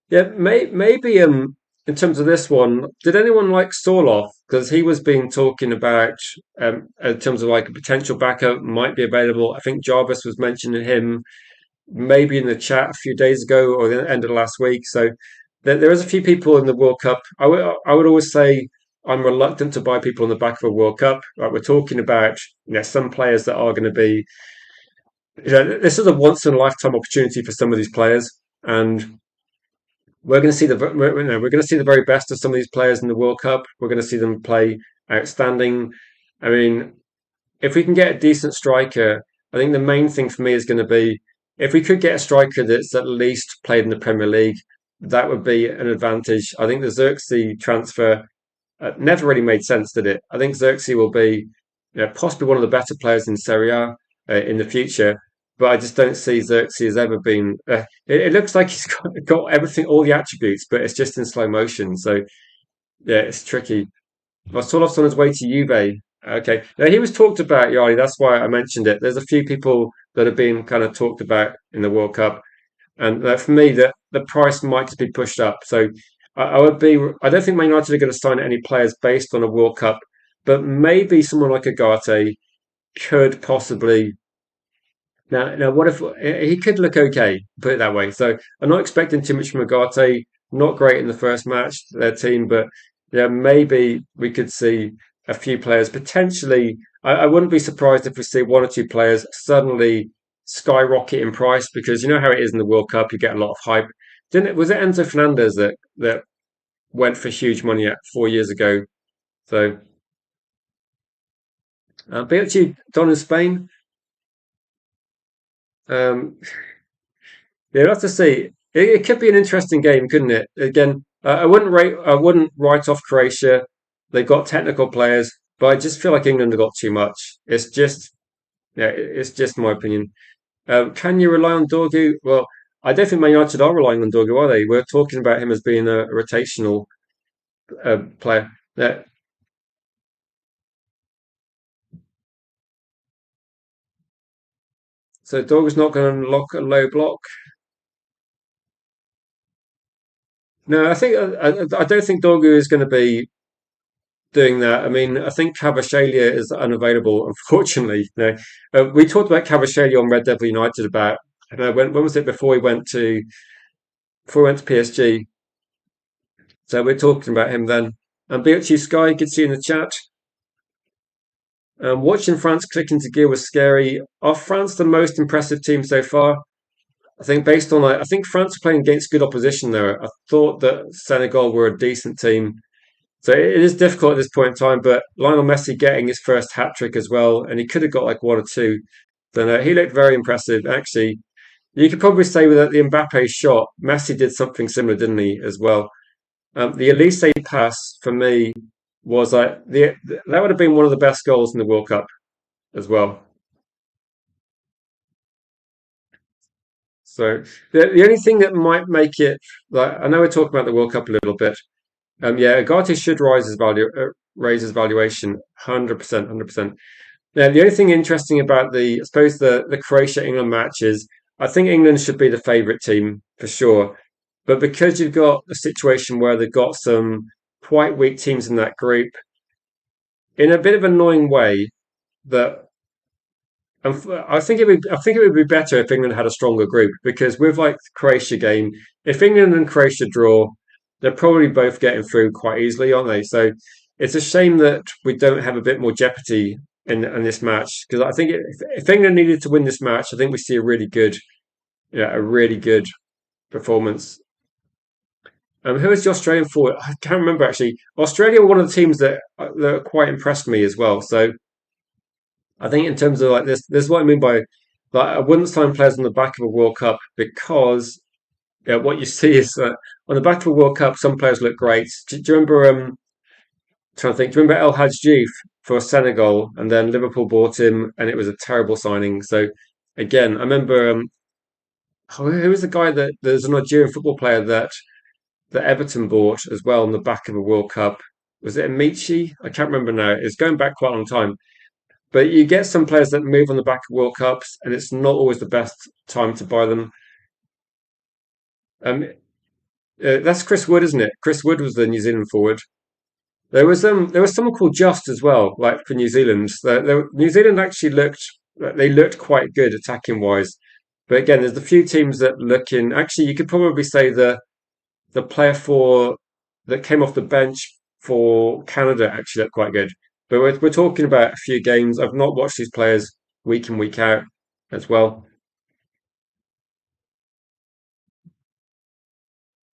Yeah, maybe in terms of this one, did anyone like Sorloth? Because he was being talking about in terms of like a potential backup might be available. I think Jarvis was mentioning him maybe in the chat a few days ago or the end of last week. So there is a few people in the World Cup. I would always say I'm reluctant to buy people on the back of a World Cup. Right, we're talking about some players that are going to be this is a once in a lifetime opportunity for some of these players, and we're going to see we're going to see the very best of some of these players in the World Cup. We're going to see them play outstanding. I mean, if we can get a decent striker, I think the main thing for me is going to be if we could get a striker that's at least played in the Premier League, that would be an advantage. I think the Xerxes transfer never really made sense, did it? I think Xerxes will be possibly one of the better players in Serie A in the future, but I just don't see Xerxes as ever been. It looks like he's got everything, all the attributes, but it's just in slow motion. So yeah, it's tricky. Vastolov's on his way to Juve. Okay. Now, he was talked about, Yari. That's why I mentioned it. There's a few people that have been kind of talked about in the World Cup. And for me, the price might just be pushed up. So I would be. I don't think Man United are going to sign any players based on a World Cup, but maybe someone like Agate could possibly. Now, what if he could look okay? Put it that way. So I'm not expecting too much from Agate. Not great in the first match, their team, but yeah, maybe we could see a few players potentially. I wouldn't be surprised if we see 1 or 2 players suddenly skyrocket in price because you know how it is in the World Cup. You get a lot of hype. Didn't it? Was it Enzo Fernandez that went for huge money 4 years ago? So, Bielchi Don in Spain. Um, Yeah, we'll have to see. It could be an interesting game, couldn't it? Again, I wouldn't write off Croatia. They've got technical players, but I just feel like England have got too much. It's just my opinion. Can you rely on Dorgu? Well, I don't think Man United are relying on Dorgu, are they? We're talking about him as being a rotational player. Yeah, So Dorgu's not going to unlock a low block. No, I don't think Dorgu is going to be doing that. I mean, I think Kvaratskhelia is unavailable, unfortunately. We talked about Kvaratskhelia on Red Devil United about when was it before he went to PSG. So we're talking about him then. And BHU Sky, you can see in the chat. Watching France click into gear was scary. Are France the most impressive team so far? I think based on I think France are playing against good opposition there. I thought that Senegal were a decent team. So it is difficult at this point in time, but Lionel Messi getting his first hat trick as well, and he could have got like one or two. Then he looked very impressive. Actually, you could probably say with the Mbappe shot, Messi did something similar, didn't he, as well? The Elise pass for me was like that would have been one of the best goals in the World Cup as well. So the only thing that might make it like I know we're talking about the World Cup a little bit. Yeah, Agate should raise his valuation 100%, 100%. Now, the only thing interesting about I suppose the Croatia England match is I think England should be the favourite team for sure. But because you've got a situation where they've got some quite weak teams in that group, in a bit of an annoying way, that I think it would be better if England had a stronger group because with like the Croatia game, if England and Croatia draw, they're probably both getting through quite easily, aren't they? So it's a shame that we don't have a bit more jeopardy in this match because I think if England needed to win this match, I think we see a really good performance. Who is the Australian forward? I can't remember actually. Australia were one of the teams that quite impressed me as well. So I think in terms of like this is what I mean by like I wouldn't sign players on the back of a World Cup because what you see is that on the back of a World Cup, some players look great. Do you remember? Trying to think. Do you remember El Hadji for Senegal, and then Liverpool bought him, and it was a terrible signing. So again, I remember who was the guy that there's a Nigerian football player that Everton bought as well on the back of a World Cup. Was it Amici? I can't remember now. It's going back quite a long time. But you get some players that move on the back of World Cups, and it's not always the best time to buy them. Um, that's Chris Wood, isn't it? Chris Wood was the New Zealand forward. There was someone called Just as well, like for New Zealand. New Zealand actually looked quite good attacking wise. But again, there's a few teams that look in. Actually, you could probably say the player for that came off the bench for Canada actually looked quite good. But we're talking about a few games. I've not watched these players week in week out as well.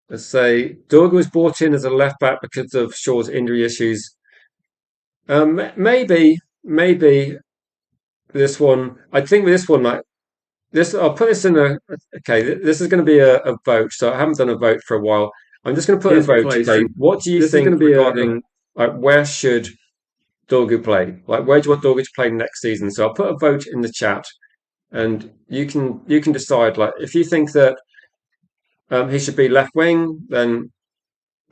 Let's say Dorgu was brought in as a left back because of Shaw's injury issues. Maybe this one. I think with this one, like this, I'll put this in a. Okay, this is going to be a vote. So I haven't done a vote for a while. I'm just going to put Here's a the vote. place. Okay, what do you This is think going to be regarding like where should Dorgu play? Like where do you want Dorgu to play next season? So I'll put a vote in the chat, and you can decide. Like if you think that he should be left wing, then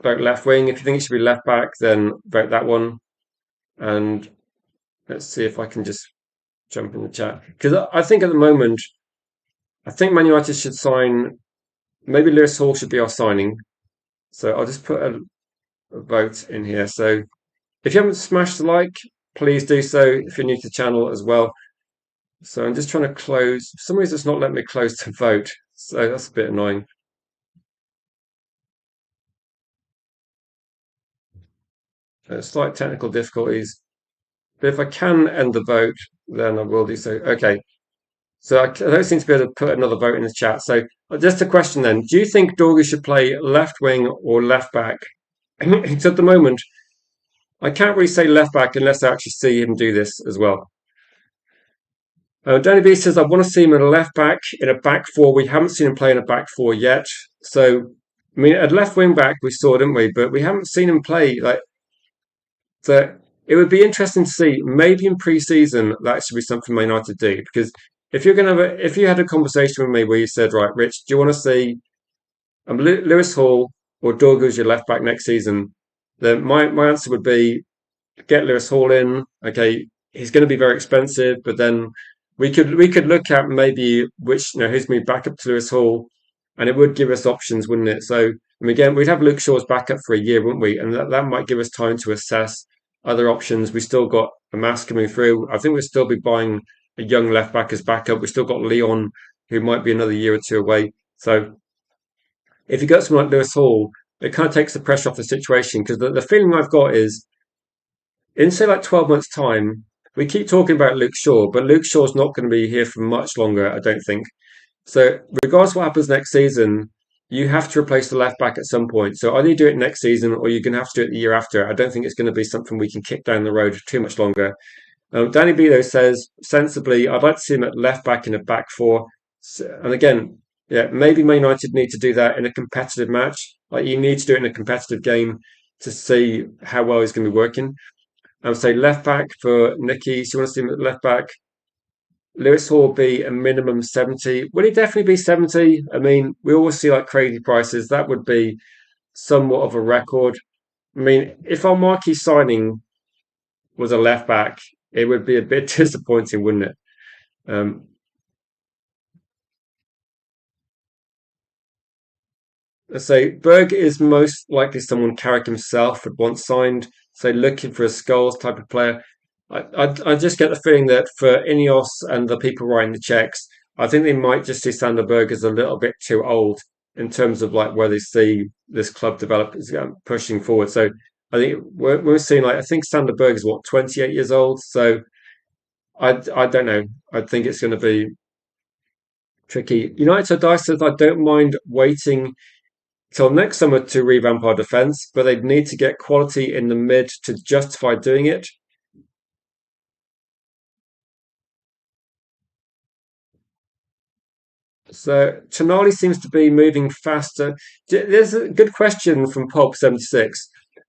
vote left wing. If you think he should be left back, then vote that one. And let's see if I can just jump in the chat because I think at the moment, I think Man United should sign. Maybe Lewis Hall should be our signing. So I'll just put a vote in here. So if you haven't smashed the like, please do so if you're new to the channel as well. So I'm just trying to close. For some reason, it's not letting me close to vote. So that's a bit annoying. Slight technical difficulties. But if I can end the vote, then I will do so. Okay. So I don't seem to be able to put another vote in the chat. So just a question then. Do you think Dorgu should play left wing or left back? So at the moment, I can't really say left back unless I actually see him do this as well. Danny B says, I want to see him in a left back in a back four. We haven't seen him play in a back four yet. So, I mean, at left wing back, we saw, didn't we? But we haven't seen him play like so. It would be interesting to see. Maybe in pre-season, that should be something Man United do because if you're going to if you had a conversation with me where you said, right, Rich, do you want to see Lewis Hall or Dorgu as your left back next season? Then my answer would be get Lewis Hall in. Okay, he's going to be very expensive, but then we could look at maybe which who's moved back up to Lewis Hall, and it would give us options, wouldn't it? So again, we'd have Luke Shaw's backup for a year, wouldn't we? And that might give us time to assess other options. We still got a mass coming through. I think we'll still be buying a young left back as backup. We still got Leon, who might be another year or two away. So if you got someone like Lewis Hall, it kind of takes the pressure off the situation because the feeling I've got is in say like 12 months' time, we keep talking about Luke Shaw, but Luke Shaw's not going to be here for much longer, I don't think. So, regardless of what happens next season, you have to replace the left back at some point. So, either you do it next season or you're going to have to do it the year after. I don't think it's going to be something we can kick down the road too much longer. Danny B, though, says sensibly, I'd like to see him at left back in a back four. So, and again, yeah, maybe Man United need to do that in a competitive match. Like, you need to do it in a competitive game to see how well he's going to be working. I would say left back for Nicky. So, you want to see him at left back? Lewis Hall will be a minimum 70. Will he definitely be 70? I mean, we always see like crazy prices. That would be somewhat of a record. I mean, if our marquee signing was a left back, it would be a bit disappointing, wouldn't it? Um, So Berg is most likely someone Carrick himself would want signed. So looking for a Skulls type of player. I just get the feeling that for Ineos and the people writing the checks, I think they might just see Sander Berg as a little bit too old in terms of like where they see this club develop pushing forward. So I think we're seeing like I think Sander Berg is what 28 years old. So I don't know. I think it's going to be tricky. United so Dice says I don't mind waiting till next summer to revamp our defence, but they'd need to get quality in the mid to justify doing it. So Tonali seems to be moving faster. There's a good question from Pulp76.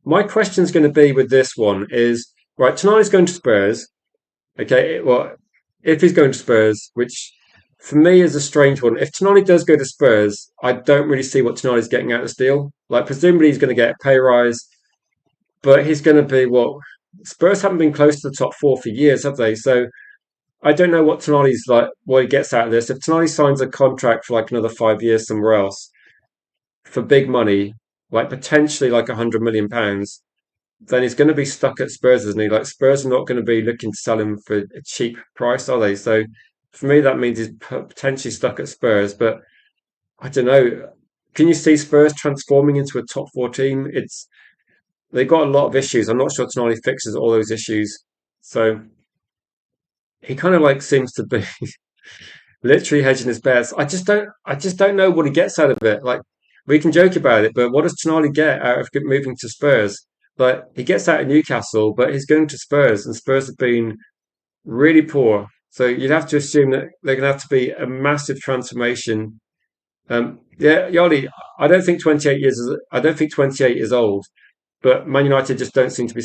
My question is going to be with this one is right. Tonali's going to Spurs. Okay, well, if he's going to Spurs, which for me is a strange one. If Tonali does go to Spurs, I don't really see what Tonali's getting out of this deal. Like presumably he's going to get a pay rise, but he's going to be what Spurs haven't been close to the top four for years, have they? So I don't know what Tonali's like, what he gets out of this. If Tonali signs a contract for like another 5 years somewhere else for big money, like potentially like £100 million, then he's going to be stuck at Spurs, isn't he? Like Spurs are not going to be looking to sell him for a cheap price, are they? So for me, that means he's potentially stuck at Spurs. But I don't know. Can you see Spurs transforming into a top four team? It's they've got a lot of issues. I'm not sure Tonali fixes all those issues. So he kind of like seems to be literally hedging his bets. I just don't know what he gets out of it. Like we can joke about it, but what does Tonali get out of moving to Spurs? But he gets out of Newcastle, but he's going to Spurs, and Spurs have been really poor. So you'd have to assume that they're going to have to be a massive transformation. Yeah, Yoli, I don't think 28 is old, but Man United just don't seem to be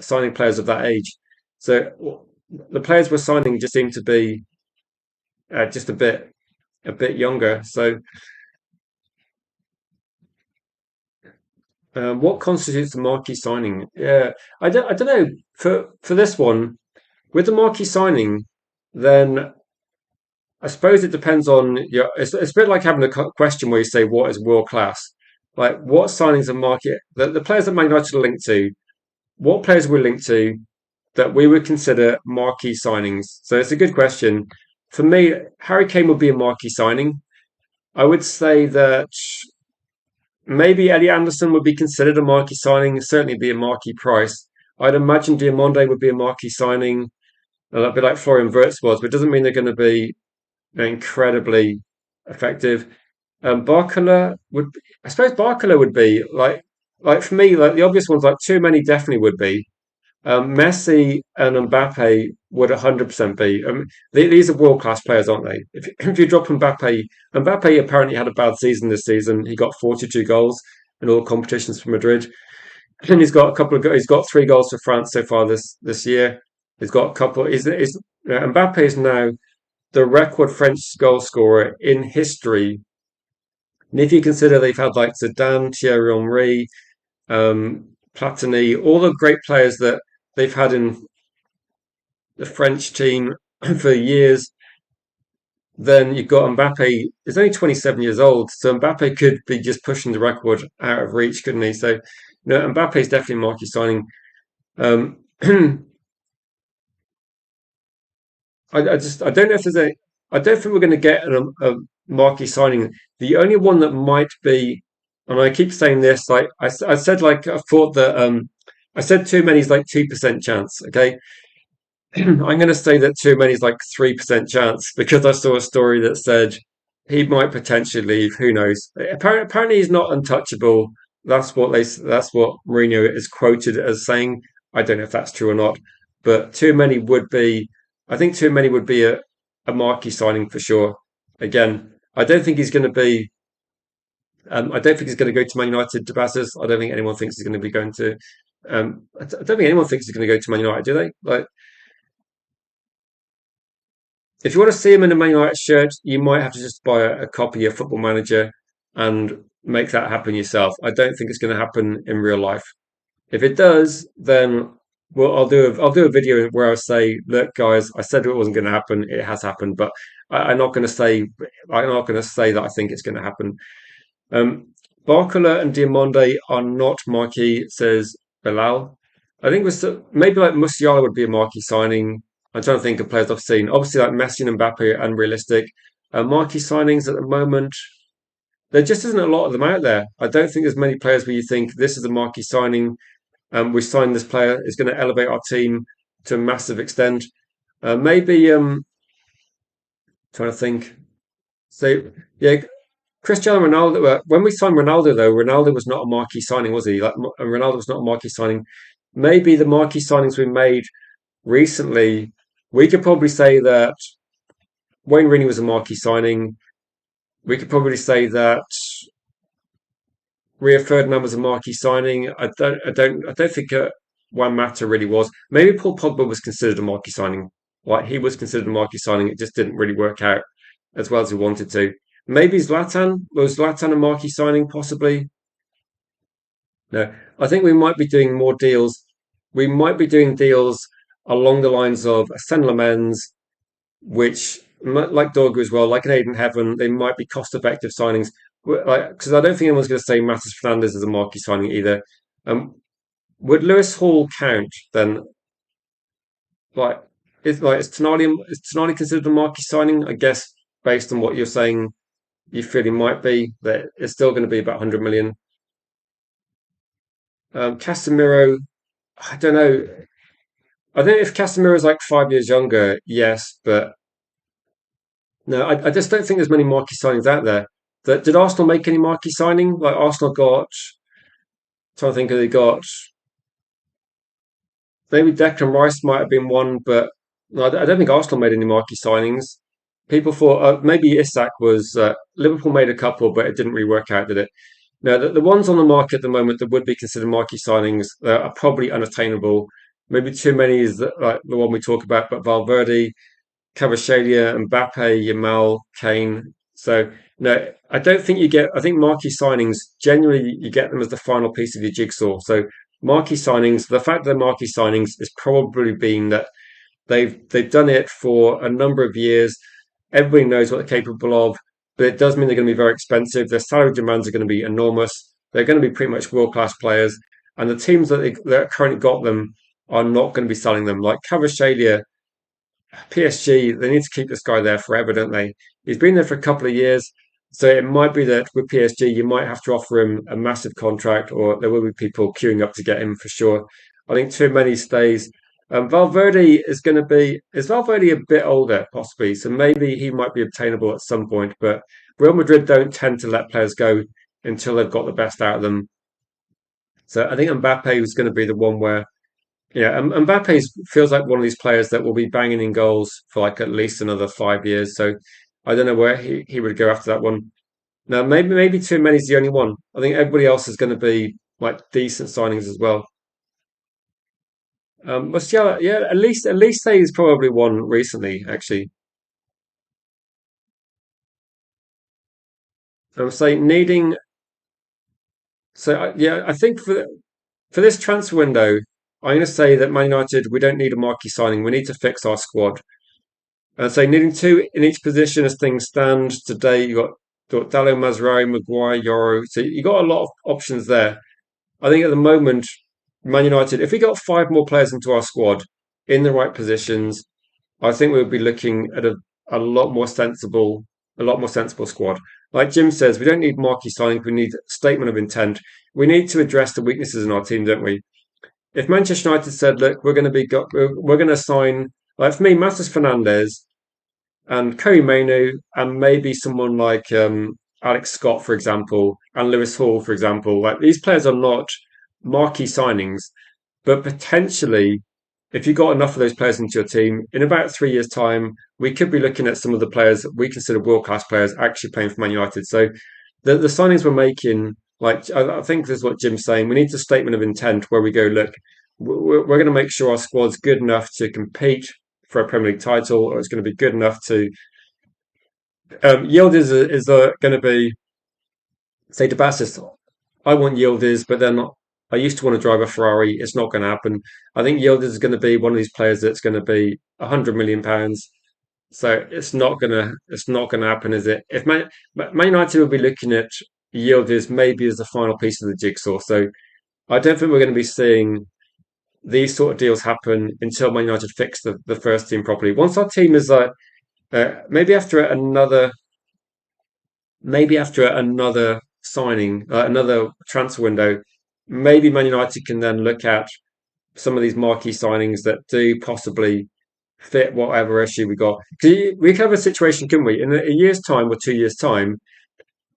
signing players of that age. So the players we're signing just seem to be just a bit younger. So what constitutes a marquee signing? Yeah, I don't know for this one with the marquee signing. Then I suppose it depends on your. It's a bit like having a question where you say what is world class. Like what signings are market the players that Man United are linked to. What players we're linked to that we would consider marquee signings? So it's a good question. For me, Harry Kane would be a marquee signing. I would say that maybe Elliot Anderson would be considered a marquee signing, certainly be a marquee price. I'd imagine Diamonde would be a marquee signing, a bit like Florian Wirtz was, but it doesn't mean they're going to be incredibly effective. Barcola would, I suppose Barcola would be like for me, like the obvious ones, like too many definitely would be. Messi and Mbappe would 100% be. These are world class players, aren't they? If you drop Mbappe apparently had a bad season this season. He got 42 goals in all competitions for Madrid, and he's got a couple of. He's got 3 goals for France so far this year. He's got a couple. Mbappe is now the record French goal scorer in history. And if you consider they've had like Zidane, Thierry Henry, Platini, all the great players that they've had in the French team for years. then you've got Mbappe. He's only 27 years old, so Mbappe could be just pushing the record out of reach, couldn't he? So, no, Mbappe is definitely a marquee signing. Um, I don't know if there's a. I don't think we're going to get a marquee signing. The only one that might be, and I keep saying this, like I said, like I thought that I said too many is like 2% chance. Okay, I'm going to say that too many is like 3% chance because I saw a story that said he might potentially leave. Who knows? Apparently, he's not untouchable. That's what Mourinho is quoted as saying. I don't know if that's true or not, but too many would be. I think too many would be a marquee signing for sure. Again, I don't think he's going to be. I don't think he's going to go to Man United. To Basses, I don't think anyone thinks he's going to be going to. I don't think anyone thinks he's going to go to Man United, do they? Like, if you want to see him in a Man United shirt, you might have to just buy a copy of Football Manager and make that happen yourself. I don't think it's going to happen in real life. If it does, then well, I'll do a video where I say, look, guys, I said it wasn't going to happen. It has happened, but I'm not going to say that I think it's going to happen. Um, Barcola and Diamonde are not marquee, says Bilal. I think maybe like Musiala would be a marquee signing. I'm trying to think of players I've seen. Obviously, like Messi and Mbappe are unrealistic. Marquee signings at the moment, there just isn't a lot of them out there. I don't think there's many players where you think this is a marquee signing. We signed this player. It's going to elevate our team to a massive extent. Maybe trying to think. So yeah, Cristiano Ronaldo. When we signed Ronaldo, though, Ronaldo was not a marquee signing, was he? Like Ronaldo was not a marquee signing. Maybe the marquee signings we made recently, we could probably say that Wayne Rooney was a marquee signing. We could probably say that Rio Ferdinand was a marquee signing. I don't think Juan Mata really was. Maybe Paul Pogba was considered a marquee signing. Like he was considered a marquee signing. It just didn't really work out as well as we wanted to. Maybe Zlatan a marquee signing, possibly. No, I think we might be doing more deals. We might be doing deals along the lines of Sen Lamens, which, like Dorgu as well, like an Aiden Heaven, they might be cost-effective signings. Like, because I don't think anyone's going to say Matheus Fernandes is a marquee signing either. Um, would Lewis Hall count then? Like, is Tonali considered a marquee signing? I guess based on what you're saying, you feel he might be. That it's still going to be about 100 million. Casemiro, I don't know. I think if Casemiro is like 5 years younger, yes, but no, I just don't think there's many marquee signings out there. Did Arsenal make any marquee signing? Like Arsenal got, trying to think who they got. Maybe Declan Rice might have been one, but no, I don't think Arsenal made any marquee signings. People thought maybe Isak was. Liverpool made a couple, but it didn't really work out, did it? No, the ones on the market at the moment that would be considered marquee signings are probably unattainable. Maybe too many is like the one we talk about, but Valverde, Kvaratskhelia, Mbappe, Yamal, Kane. So no, I don't think you get. I think marquee signings generally you get them as the final piece of your jigsaw. So marquee signings, the fact that they're marquee signings is probably being that they've done it for a number of years. Everybody knows what they're capable of, but it does mean they're going to be very expensive. Their salary demands are going to be enormous. They're going to be pretty much world class players, and the teams that currently got them are not going to be selling them. Like Kvaratskhelia, PSG, they need to keep this guy there forever, don't they? He's been there for a couple of years, so it might be that with PSG, you might have to offer him a massive contract, or there will be people queuing up to get him for sure. I think too many stays. Valverde is Valverde a bit older, possibly, so maybe he might be obtainable at some point, but Real Madrid don't tend to let players go until they've got the best out of them. So I think Mbappe was going to be the one where yeah, Mbappe feels like one of these players that will be banging in goals for like at least another 5 years. So I don't know where he would go after that one. Now maybe too many's the only one. I think everybody else is going to be like decent signings as well. Musiala, yeah, at least say he's probably one recently. Actually, I'm saying needing. So yeah, I think for this transfer window, I'm going to say that Man United we don't need a marquee signing. We need to fix our squad. And so needing two in each position as things stand today, got Dallo, Mazraoui, Maguire, Yoro. So you got a lot of options there. I think at the moment, Man United, if we got five more players into our squad in the right positions, I think we'll be looking at a lot more sensible, a lot more sensible squad. Like Jim says, we don't need marquee signings. We need a statement of intent. We need to address the weaknesses in our team, don't we? If Manchester United said, "Look, we're going to sign," like for me, Matheus Fernandes and Kobe Mainu and maybe someone like Alex Scott, for example, and Lewis Hall, for example, like these players are not marquee signings, but potentially, if you got enough of those players into your team, in about 3 years' time, we could be looking at some of the players that we consider world class players actually playing for Man United. So the signings we're making, like I think this is what Jim's saying, we need a statement of intent where we go, look, we're going to make sure our squad's good enough to compete for a Premier League title, or it's going to be good enough to yield is going to be say to Bassis, I want Yildiz, but then I used to want to drive a Ferrari. It's not going to happen. I think Yildiz is going to be one of these players that's going to be £100 million. So it's not going to happen, is it? If Man United will be looking at Yildiz maybe as the final piece of the jigsaw. So I don't think we're going to be seeing these sort of deals happen until Man United fix the first team properly. Once our team is like maybe after another signing, another transfer window, maybe Man United can then look at some of these marquee signings that do possibly fit whatever issue we got. Because we could have a situation, couldn't we? In a year's time or 2 years' time,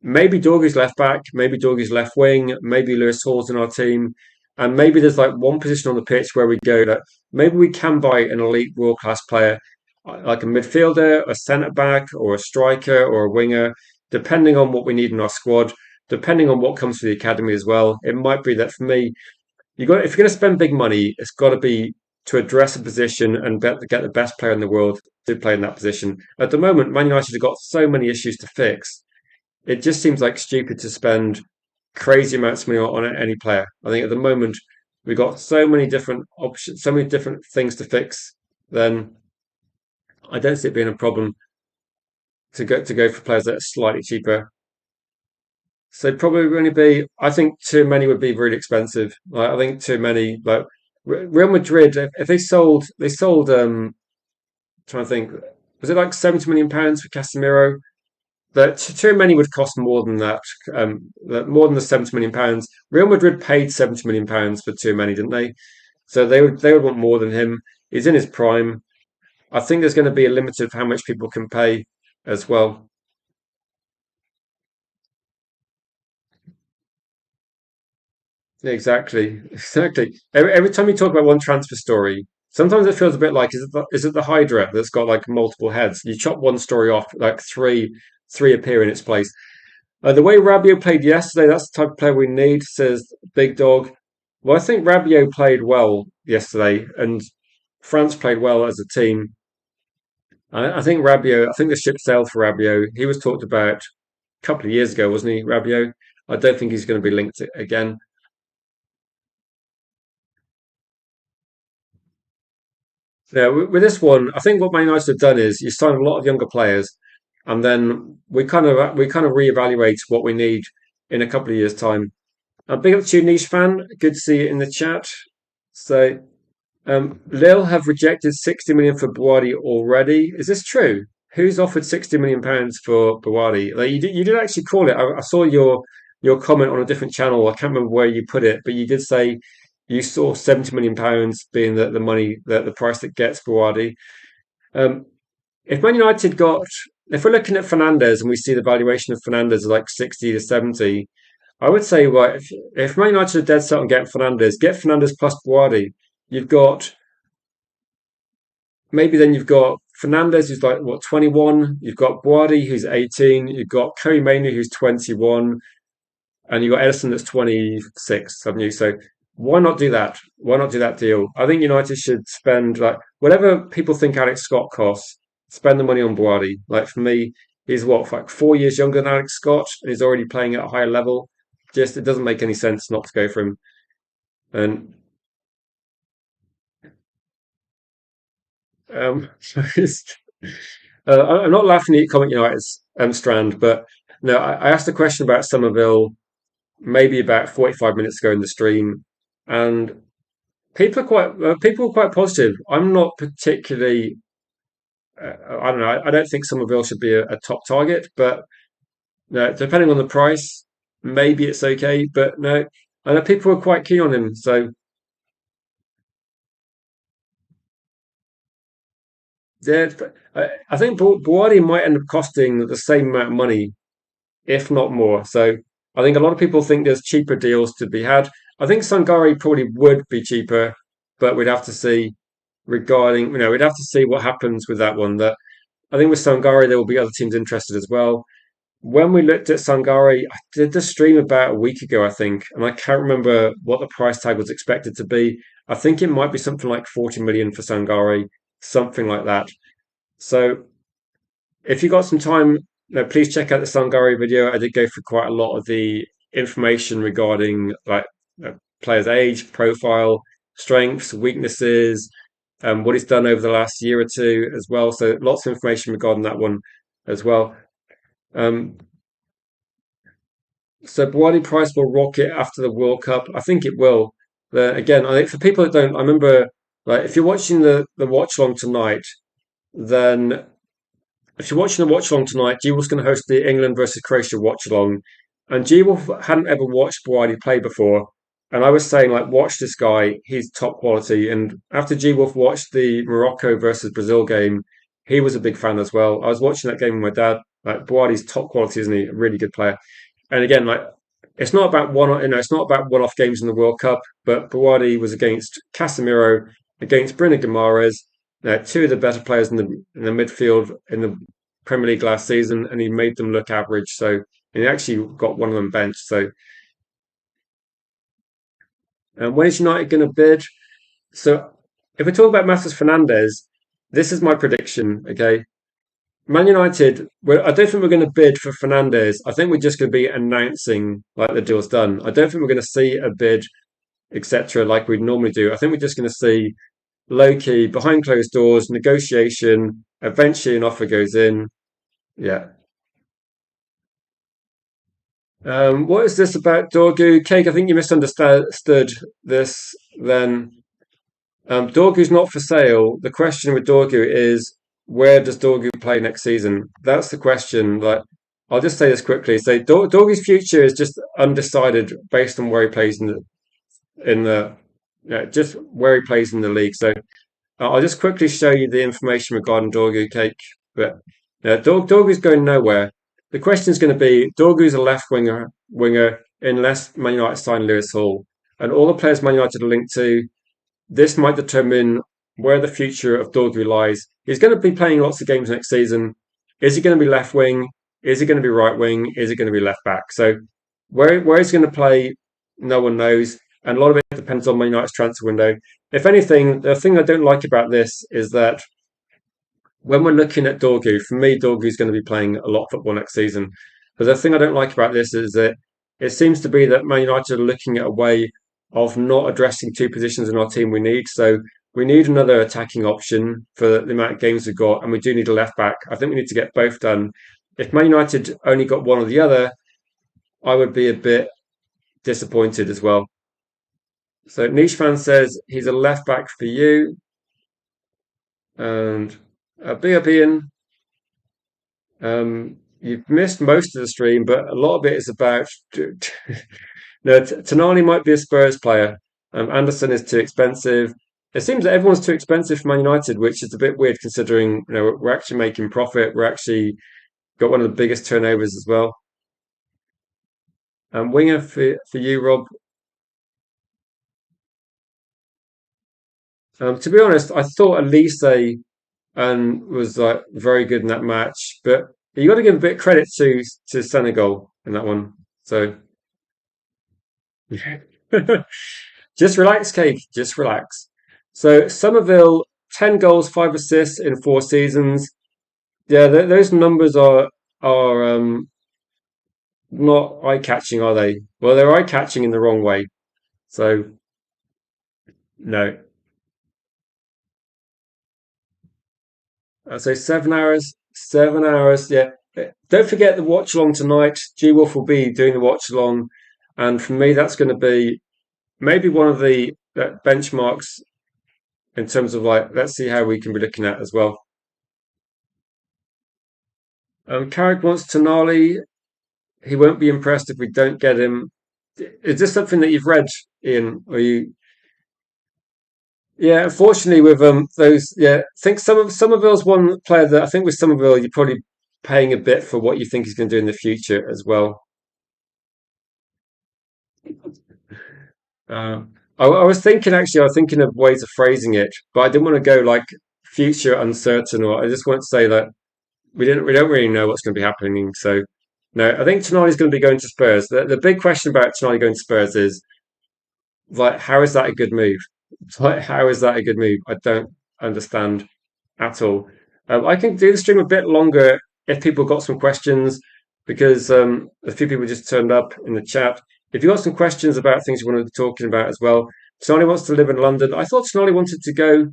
maybe Dorgu's left back, maybe Dorgu's left wing, maybe Lewis Hall's in our team, and maybe there's like one position on the pitch where we go that maybe we can buy an elite world class player, like a midfielder, a centre back, or a striker, or a winger, depending on what we need in our squad, depending on what comes through the academy as well. It might be that for me, if you're going to spend big money, it's got to be to address a position and get the best player in the world to play in that position. At the moment, Man United have got so many issues to fix it just seems like stupid to spend crazy amounts of money on any player. I think at the moment we've got so many different options, so many different things to fix. Then I don't see it being a problem to go for players that are slightly cheaper. So probably only be. I think too many would be really expensive. Like I think too many. Like Real Madrid, if they sold. Trying to think, was it like £70 million for Casemiro? That too many would cost more than that, more than the £70 million. Real Madrid paid £70 million for too many, didn't they? So they would want more than him. He's in his prime. I think there's going to be a limit of how much people can pay as well. Exactly, exactly. Every time you talk about one transfer story, sometimes it feels a bit like is it the Hydra that's got like multiple heads? You chop one story off, like three appear in its place. The way Rabiot played yesterday, that's the type of player we need, says Big Dog. Well, I think Rabiot played well yesterday, and France played well as a team. I think the ship sailed for Rabiot. He was talked about a couple of years ago, wasn't he, Rabiot? I don't think he's going to be linked again. Yeah, with this one, I think what Man United have done is you sign a lot of younger players, and then we kind of reevaluate what we need in a couple of years' time. Big up to you, niche fan. Good to see you in the chat. So, Lille have rejected 60 million for Boadi already. Is this true? Who's offered 60 million pounds for Boadi? Like you did actually call it. I saw your comment on a different channel. I can't remember where you put it, but you did say you saw 70 million pounds being the money, the price that gets Boadi. Um, if Man United if we're looking at Fernandes and we see the valuation of Fernandes as like 60 to 70, I would say, well, if Man United are dead set on getting Fernandes, get Fernandes plus Boadi. You've got you've got Fernandes who's like what 21. You've got Boadi who's 18. You've got Kobe Mainoo who's 21, and you've got Edison that's 26, haven't you? So why not do that? Why not do that deal? I think United should spend like whatever people think Alex Scott costs. Spend the money on Boadi. Like for me, he's what like 4 years younger than Alex Scott, and he's already playing at a higher level. Just it doesn't make any sense not to go for him. And um, I'm not laughing at Comic United's Strand, but no, I asked a question about Somerville maybe about 45 minutes ago in the stream, and people were quite positive. I'm not particularly. I don't know. I don't think Somerville should be a top target, but no, depending on the price, maybe it's okay. But no, I know people were quite keen on him. So yeah, I think Buwadi might end up costing the same amount of money, if not more. So I think a lot of people think there's cheaper deals to be had. I think Sangari probably would be cheaper, but we'd have to see regarding, we'd have to see what happens with that one. That I think with Sangari, there will be other teams interested as well. When we looked at Sangari, I did the stream about a week ago, I think, and I can't remember what the price tag was expected to be. I think it might be something like 40 million for Sangari, something like that. So if you got some time, please check out the Sangari video. I did go through quite a lot of the information regarding like players' age, profile, strengths, weaknesses, what he's done over the last year or two as well. So lots of information regarding that one as well. Um, so Buwadi price will rocket after the World Cup. I think it will. Again, I think for people that don't, I remember like if you're watching the watch long tonight, then if you're watching the watch along tonight, G Wolf's going to host the England versus Croatia watch along, and G Wolf hadn't ever watched Buwadi play before, and I was saying like, watch this guy, he's top quality. And after G Wolf watched the Morocco versus Brazil game, he was a big fan as well. I was watching that game with my dad. Like Buwadi's top quality, isn't he? A really good player. And again, like it's not about it's not about one-off games in the World Cup, but Buwadi was against Casemiro, against Bruno Guimaraes, two of the better players in the midfield in the Premier League last season, and he made them look average. So and he actually got one of them benched. So when is United going to bid? So if we talk about Matheus Fernandes, this is my prediction. Okay, Man United. I don't think we're going to bid for Fernandes. I think we're just going to be announcing like the deal's done. I don't think we're going to see a bid, etc., like we'd normally do. I think we're just going to see low key, behind closed doors, negotiation. Eventually, an offer goes in. Yeah. What is this about Dorgu? Cake, I think you misunderstood this then. Dorgu's not for sale. The question with Dorgu is where does Dorgu play next season? That's the question. Like, I'll just say this quickly. So Dorgu's future is just undecided based on where he plays in the just where he plays in the league. So I'll just quickly show you the information regarding Dorgu Cake. But Dorgu's going nowhere. The question is going to be Dorgu's a left winger unless Man United sign Lewis Hall. And all the players Man United are linked to, this might determine where the future of Dorgu lies. He's going to be playing lots of games next season. Is he going to be left wing? Is he going to be right wing? Is he going to be left back? So where he's going to play, no one knows. And a lot of it depends on Man United's transfer window. If anything, the thing I don't like about this is that when we're looking at Dorgu, for me, Dorgu is going to be playing a lot of football next season. But the thing I don't like about this is that it seems to be that Man United are looking at a way of not addressing two positions in our team we need. So we need another attacking option for the amount of games we've got, and we do need a left back. I think we need to get both done. If Man United only got one or the other, I would be a bit disappointed as well. So Niche fan says he's a left back for you, and Ian. You've missed most of the stream, but a lot of it is about. No, Tanani might be a Spurs player. Anderson is too expensive. It seems that everyone's too expensive for Man United, which is a bit weird considering we're actually making profit. We're actually got one of the biggest turnovers as well. Winger for you, Rob. To be honest, I thought Elise was like very good in that match, but you got to give a bit of credit to Senegal in that one. So just relax, Cake. Just relax. So Somerville, 10 goals, 5 assists in 4 seasons. Yeah, those numbers are not eye catching, are they? Well, they're eye catching in the wrong way. So no. So 7 hours, 7 hours. Yeah. Don't forget the watch along tonight. G Wolf will be doing the watch along, and for me, that's going to be maybe one of the benchmarks in terms of like, let's see how we can be looking at as well. Carrick wants Tonali. He won't be impressed if we don't get him. Is this something that you've read, Ian? Or you? Yeah, unfortunately, with those, yeah, I think Somerville's one player that I think with Somerville, you're probably paying a bit for what you think he's going to do in the future as well. Uh, I was thinking actually, I was thinking of ways of phrasing it, but I didn't want to go like future uncertain, or I just want to say that we don't really know what's going to be happening. So no, I think Tonali's going to be going to Spurs. The big question about Tonali going to Spurs is like, how is that a good move? It's like, how is that a good move? I don't understand at all. I can do the stream a bit longer if people got some questions because a few people just turned up in the chat. If you got some questions about things you want to be talking about as well, Tonali wants to live in London. I thought Tonali wanted to go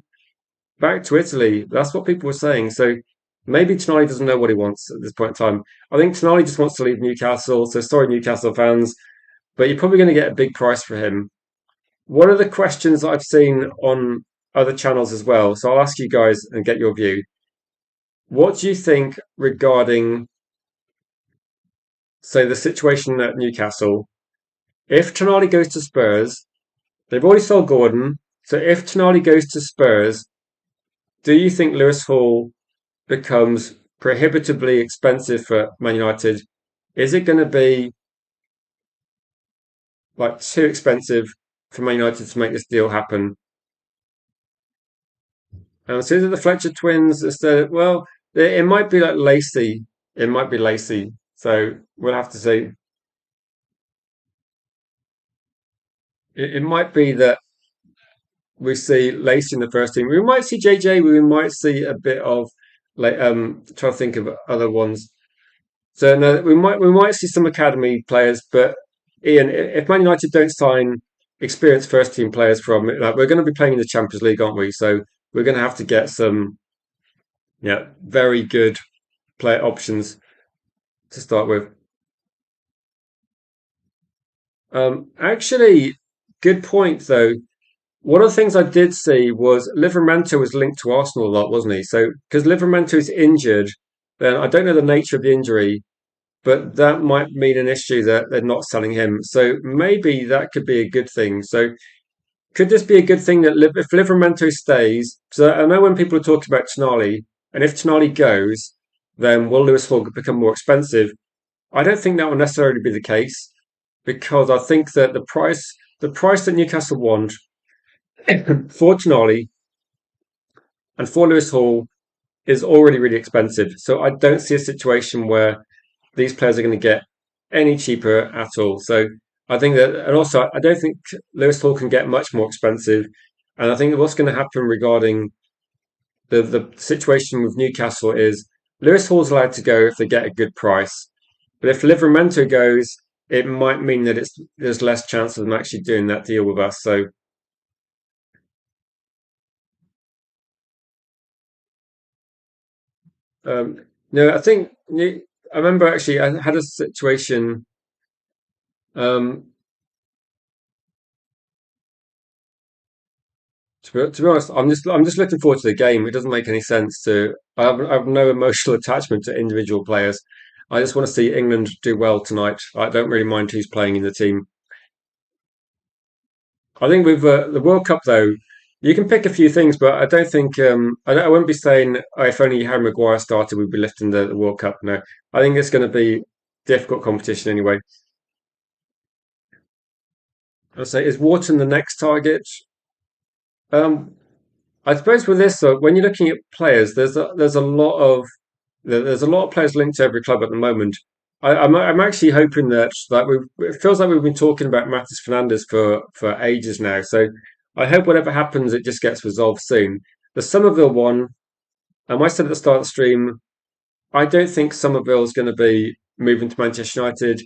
back to Italy. That's what people were saying. So maybe Tonali doesn't know what he wants at this point in time. I think Tonali just wants to leave Newcastle. So sorry, Newcastle fans, but you're probably going to get a big price for him. One of the questions that I've seen on other channels as well, so I'll ask you guys and get your view. What do you think regarding, say, the situation at Newcastle? If Tonali goes to Spurs, they've already sold Gordon. So if Tonali goes to Spurs, do you think Lewis Hall becomes prohibitively expensive for Man United? Is it going to be like too expensive for Man United to make this deal happen? And so the Fletcher twins instead. Well, it might be like Lacey. It might be Lacey. So we'll have to see. It might be that we see Lacey in the first team. We might see JJ. We might see a bit of like trying to think of other ones. So no, we might see some academy players. But Ian, if Man United don't sign experienced first team players from, like, we're going to be playing in the Champions League, aren't we? So we're going to have to get some, yeah, very good player options to start with. Actually, good point though. One of the things I did see was Livramento was linked to Arsenal a lot, wasn't he? So because Livramento is injured, then I don't know the nature of the injury, but that might mean an issue that they're not selling him. So maybe that could be a good thing. So could this be a good thing that if Livramento stays? So I know when people are talking about Tonali, and if Tonali goes, then will Lewis Hall become more expensive? I don't think that will necessarily be the case because I think that the price that Newcastle want for Tonali and for Lewis Hall is already really expensive. So I don't see a situation where these players are going to get any cheaper at all. So I think that, and also I don't think Lewis Hall can get much more expensive. And I think that what's going to happen regarding the situation with Newcastle is Lewis Hall's allowed to go if they get a good price. But if Livramento goes, it might mean that there's less chance of them actually doing that deal with us. So no, I think I remember actually I had a situation. Um, to be honest, I'm just looking forward to the game. It doesn't make any sense to. I have no emotional attachment to individual players. I just want to see England do well tonight. I don't really mind who's playing in the team. I think with the World Cup though, you can pick a few things, but I don't think I wouldn't be saying oh, if only Harry Maguire started, we'd be lifting the World Cup. No, I think it's going to be difficult competition anyway. I'll say is Wharton the next target? Um, I suppose with this, when you're looking at players, there's a lot of players linked to every club at the moment. I'm actually hoping that it feels like we've been talking about Matis Fernandez for ages now. So I hope whatever happens, it just gets resolved soon. The Somerville one, I said at the start of the stream, I don't think Somerville is going to be moving to Manchester United.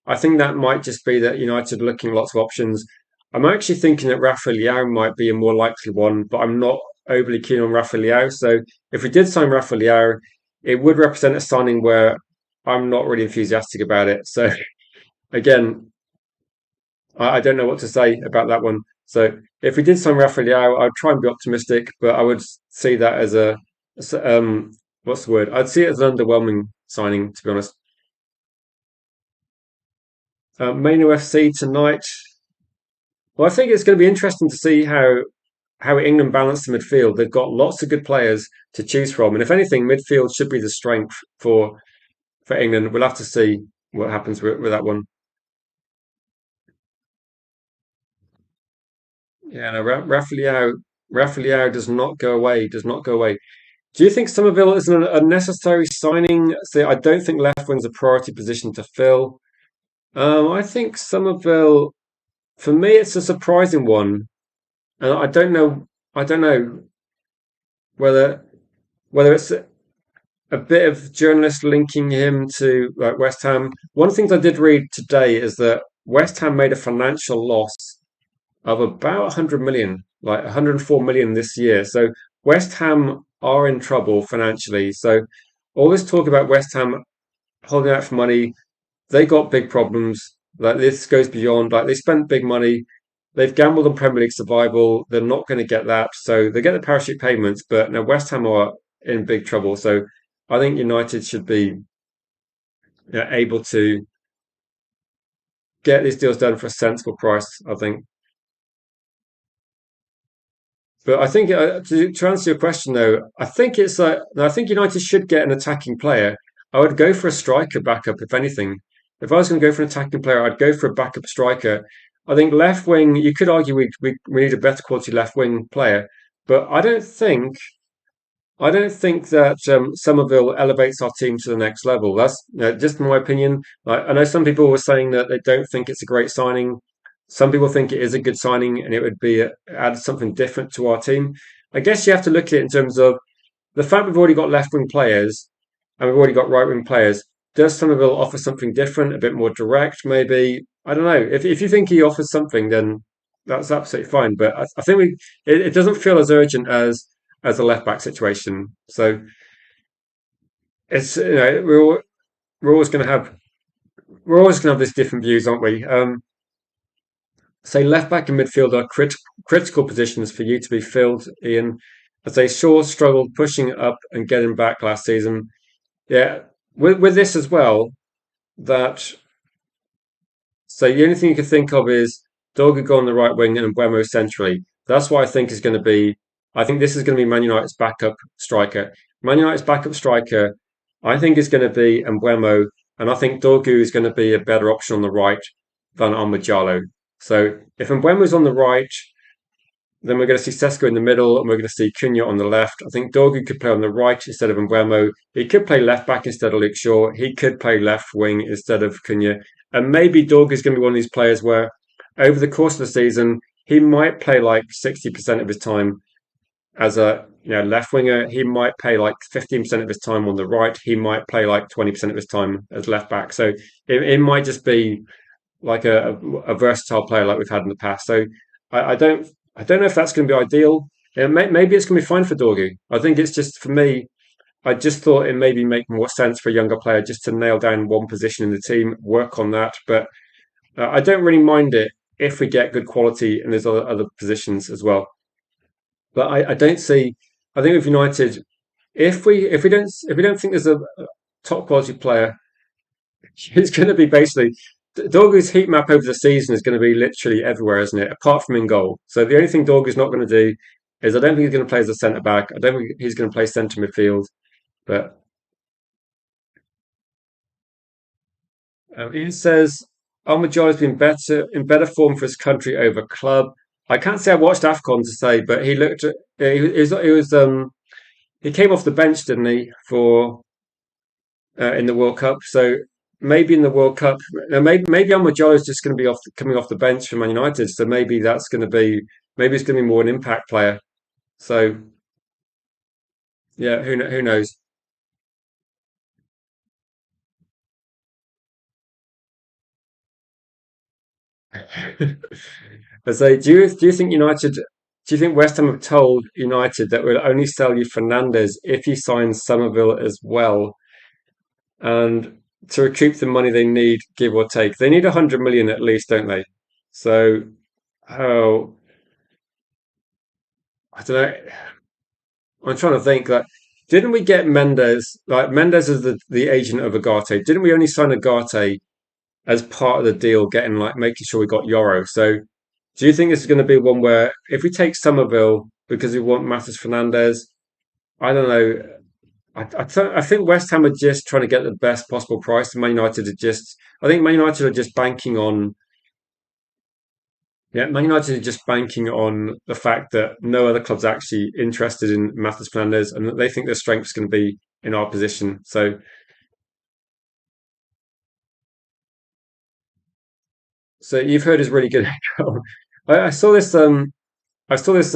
I think that might just be that United are looking at lots of options. I'm actually thinking that Rafa Leão might be a more likely one, but I'm not. overly keen on Rafael. So if we did sign Rafael, it would represent a signing where I'm not really enthusiastic about it. So again, I don't know what to say about that one. So if we did sign Rafael, I'd try and be optimistic, but I would see that as what's the word? I'd see it as an underwhelming signing, to be honest. Mano FC tonight. Well, I think it's going to be interesting to see how England balance the midfield. They've got lots of good players to choose from, and if anything, midfield should be the strength for England. We'll have to see what happens with that one. Yeah, no, Rafael does not go away. Does not go away. Do you think Somerville is a necessary signing? So I don't think left wing's a priority position to fill. I think Somerville, for me, it's a surprising one, and I don't know. I don't know whether it's a bit of journalists linking him to like West Ham. One of the things I did read today is that West Ham made a financial loss of about 100 million, like 104 million this year. So West Ham are in trouble financially. So all this talk about West Ham holding out for money, they got big problems. Like this goes beyond, like they spent big money. They've gambled on Premier League survival. They're not going to get that. So they get the parachute payments, but now West Ham are in big trouble. So I think United should be able to get these deals done for a sensible price, I think. But I think to answer your question though, I think I think United should get an attacking player. I would go for a striker backup if anything. If I was going to go for an attacking player, I'd go for a backup striker. I think left wing. You could argue we need a better quality left wing player, but I don't think that Somerville elevates our team to the next level. That's just my opinion. I know some people were saying that they don't think it's a great signing. Some people think it is a good signing and it would be add something different to our team. I guess you have to look at it in terms of the fact we've already got left wing players and we've already got right wing players. Does Somerville offer something different, a bit more direct, maybe? I don't know. If you think he offers something, then that's absolutely fine. But I think it doesn't feel as urgent as a left back situation. So it's we're always going to have we're always going to have these different views, aren't we? Say left back and midfield are critical positions for you to be filled, Ian. As they sure struggled pushing up and getting back last season. Yeah, with this as well, that so the only thing you can think of is Dorgu go on the right wing and Buemo centrally. That's what I think is going to be. I think this is going to be Man United's backup striker. Man United's backup striker, I think, is going to be Mbuemo, and I think Dorgu is going to be a better option on the right than Ahmad Jallow. So if Mbuemo's on the right, then we're going to see Sesko in the middle, and we're going to see Cunha on the left. I think Dorgu could play on the right instead of Mbuemo. He could play left back instead of Luke Shaw. He could play left wing instead of Cunha. And maybe Dorgu is going to be one of these players where, over the course of the season, he might play like 60% of his time as a left winger. He might play like 15% of his time on the right. He might play like 20% of his time as left back. So it might just be like a versatile player like we've had in the past. So I don't know if that's going to be ideal. Maybe it's going to be fine for Dorgu. I think it's just for me. I just thought it maybe make more sense for a younger player just to nail down one position in the team, work on that. But I don't really mind it if we get good quality and there's other positions as well. But I don't see. I think with United, if we don't think there's a top quality player, it's going to be basically Dorgu's heat map over the season is going to be literally everywhere, isn't it? Apart from in goal. So the only thing Dorgu's not going to do is I don't think he's going to play as a centre back. I don't think he's going to play centre midfield. But Ian says Almajar has been better in better form for his country over club. I can't say I watched Afcon to say, but he looked. He came off the bench, didn't he, for in the World Cup? So maybe in the World Cup, maybe Almajar is just going to be coming off the bench for Man United. So maybe that's going to be maybe it's going to be more an impact player. So yeah, who knows? I say, do you think United? Do you think West Ham have told United that we'll only sell you Fernandez if he signs Somerville as well, and to recoup the money they need, give or take? They need 100 million at least, don't they? So, oh, I don't know. I'm trying to think. Like, didn't we get Mendes? Like, Mendes is the agent of Agate. Didn't we only sign Agate as part of the deal, getting like making sure we got Euro? So, do you think this is going to be one where if we take Somerville because we want Matheus Fernandez? I don't know. I think West Ham are just trying to get the best possible price. And Man United are just, I think Man United are just banking on, yeah, Man United are just banking on the fact that no other club's actually interested in Matheus Fernandez, and that they think their strength is going to be in our position. So you've heard is really good. I saw this. I saw this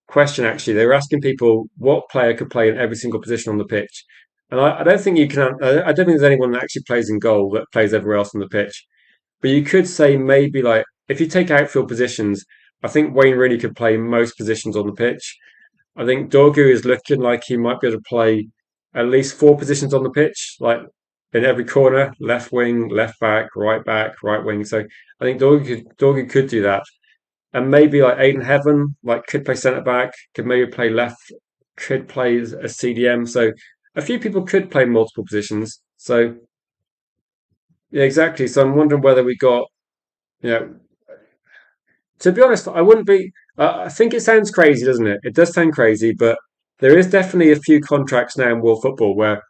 question actually. They were asking people what player could play in every single position on the pitch, and I don't think you can. I don't think there's anyone that actually plays in goal that plays everywhere else on the pitch. But you could say maybe like if you take outfield positions, I think Wayne Rooney could play most positions on the pitch. I think Dorgu is looking like he might be able to play at least four positions on the pitch, like in every corner, left wing, left back, right wing. So I think Dorgu could do that. And maybe like Aiden Heaven, like could play centre back, could maybe play left, could play as a CDM. So a few people could play multiple positions. So yeah, exactly. So I'm wondering whether we got, you know, to be honest, I wouldn't be. I think it sounds crazy, doesn't it? It does sound crazy, but there is definitely a few contracts now in world football where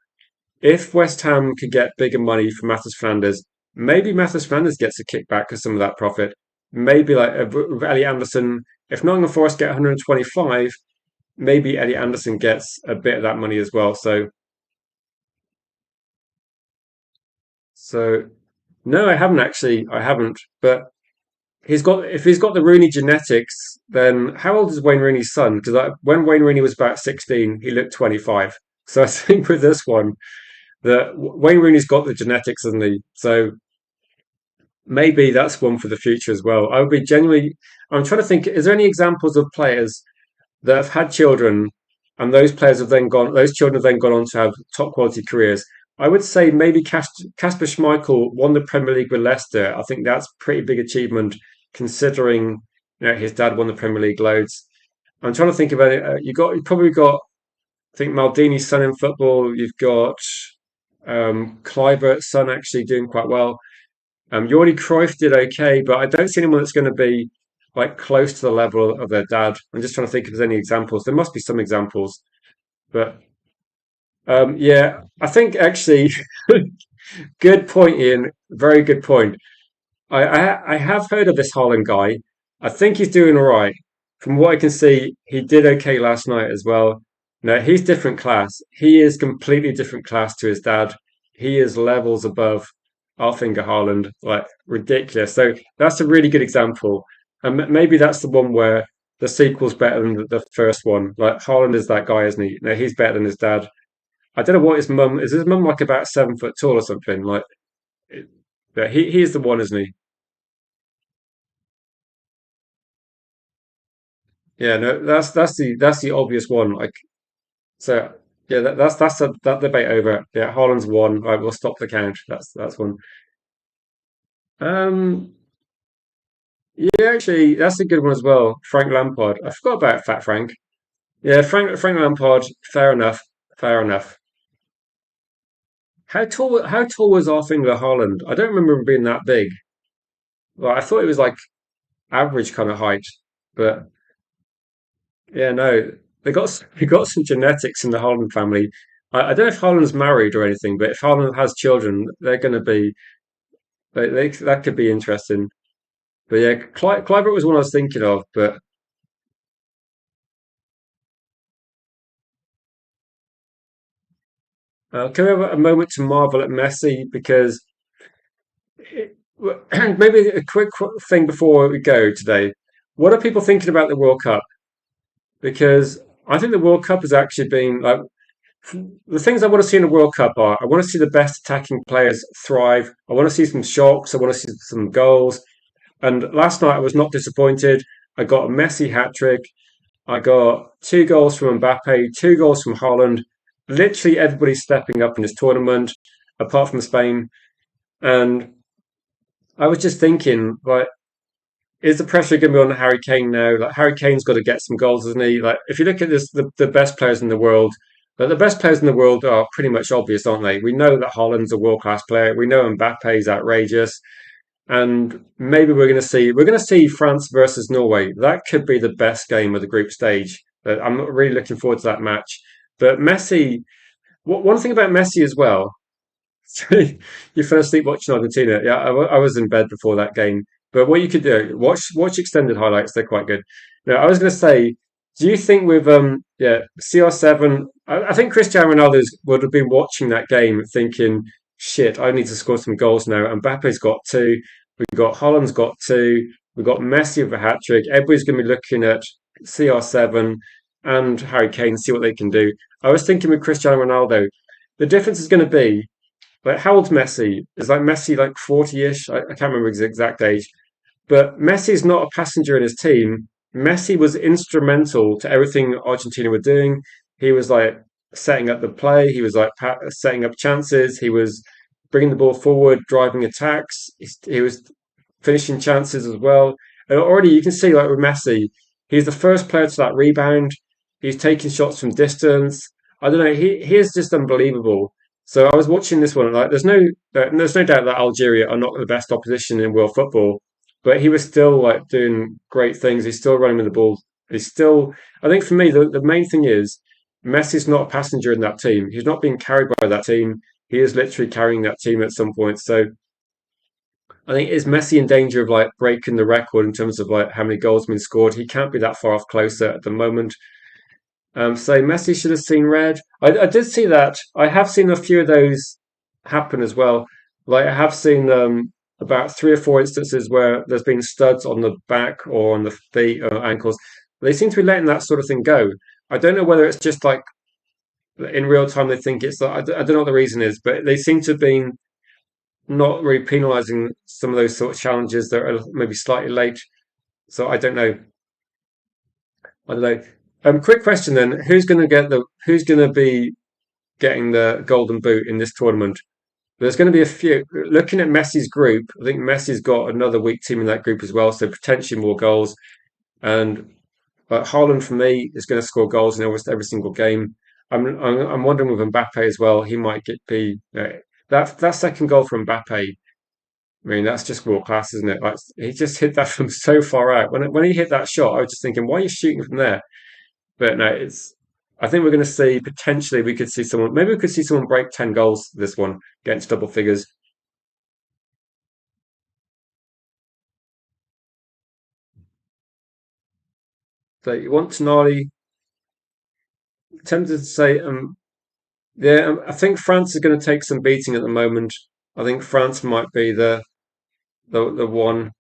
if West Ham could get bigger money for Matheus Fernandes, maybe Matheus Fernandes gets a kickback of some of that profit. Maybe like with Elliot Anderson, if Nottingham Forest get 125, maybe Elliot Anderson gets a bit of that money as well. So no, I haven't actually. I haven't, but he's got if he's got the Rooney genetics, then how old is Wayne Rooney's son? Because when Wayne Rooney was about 16, he looked 25. So I think with this one, that Wayne Rooney's got the genetics, hasn't he? So maybe that's one for the future as well. I would be genuinely. I'm trying to think. Is there any examples of players that have had children, and those players have then gone. Those children have then gone on to have top quality careers. I would say maybe Kasper Schmeichel won the Premier League with Leicester. I think that's a pretty big achievement considering his dad won the Premier League loads. I'm trying to think about it. You probably got I think Maldini's son in football. You've got Kluivert's son actually doing quite well. Jordi Cruyff did okay, but I don't see anyone that's going to be like close to the level of their dad. I'm just trying to think if there's any examples. There must be some examples, but yeah, I think actually, good point, Ian. Very good point. I have heard of this Haaland guy. I think he's doing all right. From what I can see, he did okay last night as well. No, he's different class. He is completely different class to his dad. He is levels above Arfinger Haaland, like ridiculous. So that's a really good example. And maybe that's the one where the sequel's better than the first one. Like Haaland is that guy, isn't he? No, he's better than his dad. I don't know what his mum is. His mum like about 7 foot tall or something? Like, yeah, he's the one, isn't he? Yeah, no, that's the obvious one. Like, so yeah, that debate over. Yeah, Haaland's one. Right, we'll stop the count. That's one. Um, yeah, actually, that's a good one as well. Frank Lampard. I forgot about Fat Frank. Yeah, Frank Lampard. Fair enough. Fair enough. How tall was Arfinger Haaland? I don't remember him being that big. Well, I thought it was like average kind of height, but yeah, no, they got some genetics in the Haaland family. I don't know if Haaland's married or anything, but if Haaland has children, they're going to be that could be interesting. But yeah, Clivert was one I was thinking of. But can we have a moment to marvel at Messi because maybe a quick thing before we go today. What are people thinking about the World Cup? Because I think the World Cup has actually been like the things I want to see in the World Cup are I want to see the best attacking players thrive. I want to see some shocks. I want to see some goals. And last night I was not disappointed. I got a Messi hat trick. I got 2 goals from Mbappe, 2 goals from Holland. Literally everybody's stepping up in this tournament, apart from Spain. And I was just thinking, like, is the pressure going to be on Harry Kane now? Like, Harry Kane's got to get some goals, isn't he? Like, if you look at this, the best players in the world, but the best players in the world are pretty much obvious, aren't they? We know that Holland's a world class player. We know Mbappe's outrageous, and maybe we're going to see France versus Norway. That could be the best game of the group stage. I'm not really looking forward to that match. But Messi, one thing about Messi as well. You fell asleep watching Argentina. Yeah, I was in bed before that game. But what you could do, watch extended highlights. They're quite good. No, I was going to say, do you think with yeah CR7? I think Cristiano Ronaldo would have been watching that game thinking, shit, I need to score some goals now. And Mbappe's got two. We've got Holland's got two. We've got Messi with a hat trick. Everybody's going to be looking at CR7 and Harry Kane, see what they can do. I was thinking with Cristiano Ronaldo, the difference is going to be like how old's Messi? Is like Messi like 40-ish? I can't remember his exact age. But Messi's not a passenger in his team. Messi was instrumental to everything Argentina were doing. He was like setting up the play. He was like setting up chances. He was bringing the ball forward, driving attacks. He was finishing chances as well. And already you can see like with Messi, he's the first player to that rebound. He's taking shots from distance. I don't know. He is just unbelievable. So I was watching this one, like there's no doubt that Algeria are not the best opposition in world football, but he was still like doing great things. He's still running with the ball. He's still. I think for me, the main thing is Messi's not a passenger in that team. He's not being carried by that team. He is literally carrying that team at some point. So I think is Messi in danger of like breaking the record in terms of like how many goals have been scored? He can't be that far off closer at the moment. So Messi should have seen red. I did see that. I have seen a few of those happen as well. Like I have seen about 3 or 4 instances where there's been studs on the back or on the feet or ankles. They seem to be letting that sort of thing go. I don't know whether it's just like in real time they think it's. I don't know what the reason is, but they seem to have been not really penalising some of those sort of challenges that are maybe slightly late. So I don't know. I don't know. Quick question then: Who's going to be getting the golden boot in this tournament? There's going to be a few. Looking at Messi's group, I think Messi's got another weak team in that group as well, so potentially more goals. And Haaland for me is going to score goals in almost every single game. I'm wondering with Mbappe as well. He might be that second goal from Mbappe. I mean, that's just world class, isn't it? Like he just hit that from so far out. When he hit that shot, I was just thinking, why are you shooting from there? But no, it's. I think we're going to see potentially we could see someone. Maybe we could see someone break 10 goals this one, get into double figures. So you want Tonali? Tempted to say, yeah, I think France is going to take some beating at the moment. I think France might be the one,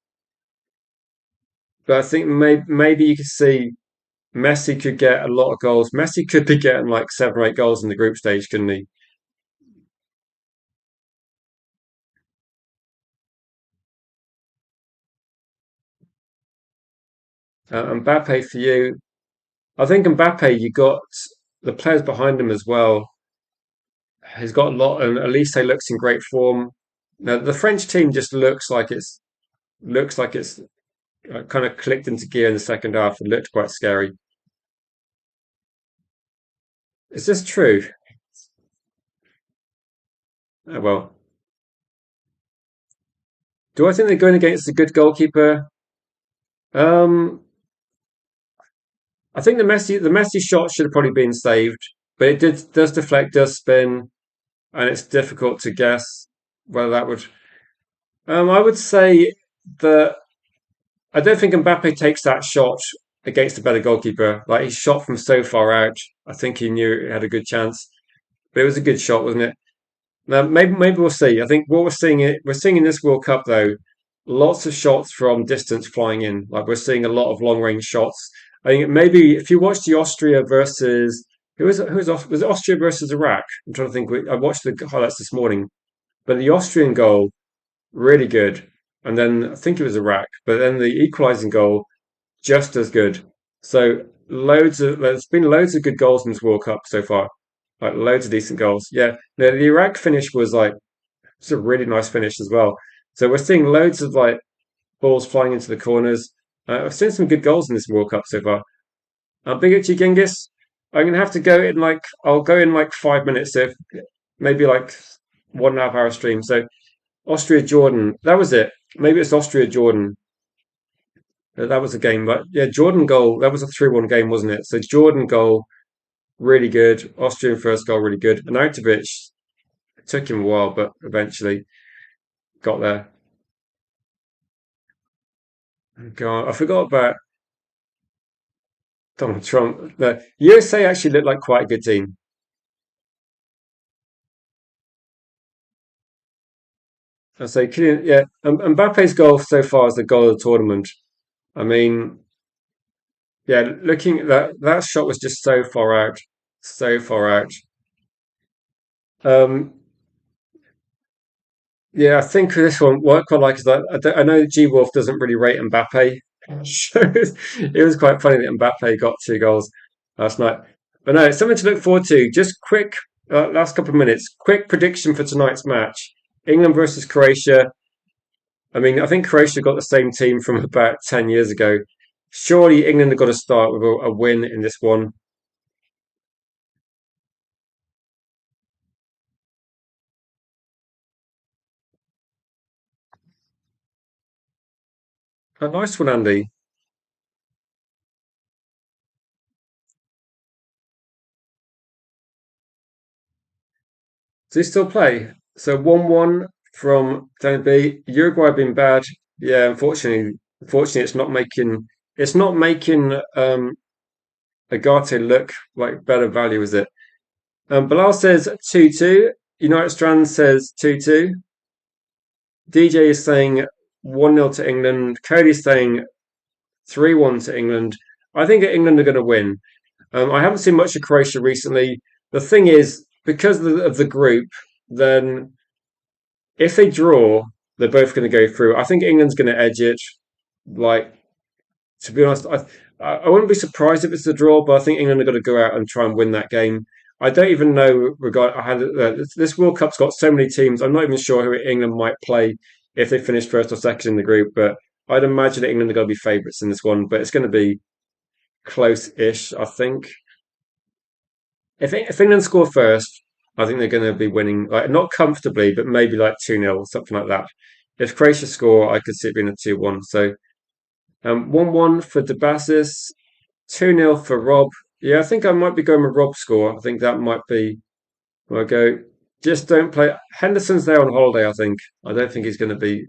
but I think maybe you could see Messi could get a lot of goals. Messi could be getting like 7 or 8 goals in the group stage, couldn't he? Mbappe for you. I think Mbappe, you got the players behind him as well. He's got a lot, and Elise looks in great form. Now the French team just looks like it's kind of clicked into gear in the second half and looked quite scary. Is this true? Well, do I think they're going against a good goalkeeper? Um, I think the Messi shot should have probably been saved, but it does deflect, does spin, and it's difficult to guess whether that would. I would say that I don't think Mbappe takes that shot against a better goalkeeper. Like he shot from so far out, I think he knew he had a good chance, but it was a good shot, wasn't it? Now, maybe we'll see. I think what we're seeing in this World Cup though, lots of shots from distance flying in. Like we're seeing a lot of long range shots. I think maybe if you watch the Austria versus was it Austria versus Iraq? I'm trying to think. I watched the highlights this morning, but the Austrian goal really good, and then I think it was Iraq, but then the equalising goal just as good. So there's been loads of good goals in this World Cup so far. Like loads of decent goals. Yeah. The Iraq finish was like it's a really nice finish as well. So we're seeing loads of like balls flying into the corners. I've seen some good goals in this World Cup so far. Big Itchy Genghis. I'm gonna have to go in like I'll go in like 5 minutes if maybe like 1.5 hour stream. So Austria Jordan. That was it. Maybe it's Austria Jordan. That was a game, but yeah, Jordan goal. That was a 3-1 game, wasn't it? So Jordan goal, really good. Austrian first goal, really good. And Arnautovic took him a while, but eventually got there. God, I forgot about Donald Trump. The USA actually looked like quite a good team. I say, yeah, Mbappe's goal so far is the goal of the tournament. I mean, yeah, looking at that shot was just so far out, so far out. Um, yeah, I think this one what I quite like is that I know G Wolf doesn't really rate Mbappe, so it was quite funny that Mbappe got 2 goals last night. But no, it's something to look forward to. Just quick, last couple of minutes, quick prediction for tonight's match: England versus Croatia. I mean, I think Croatia got the same team from about 10 years ago. Surely England have got to start with a win in this one. A nice one, Andy. Do they still play? So 1-1 from Danny B. Uruguay have been bad. Yeah, unfortunately, it's not making Agate look like better value, is it? Bilal says 2-2. United Strand says 2-2. DJ is saying 1-0 to England. Cody's saying 3-1 to England. I think England are going to win. I haven't seen much of Croatia recently. The thing is, because of the group, then if they draw, they're both going to go through. I think England's going to edge it. Like, to be honest, I wouldn't be surprised if it's a draw, but I think England are going to go out and try and win that game. I don't even know. This World Cup's got so many teams. I'm not even sure who England might play if they finish first or second in the group. But I'd imagine that England are going to be favourites in this one. But it's going to be close-ish, I think. If England score first, I think they're going to be winning, like not comfortably, but maybe like 2-0, something like that. If Croatia score, I could see it being a 2-1. So 1-1 for Debasis, 2-0 for Rob. Yeah, I think I might be going with Rob's score. I think that might be where I go. Just don't play. Henderson's there on holiday, I think. I don't think he's going to be.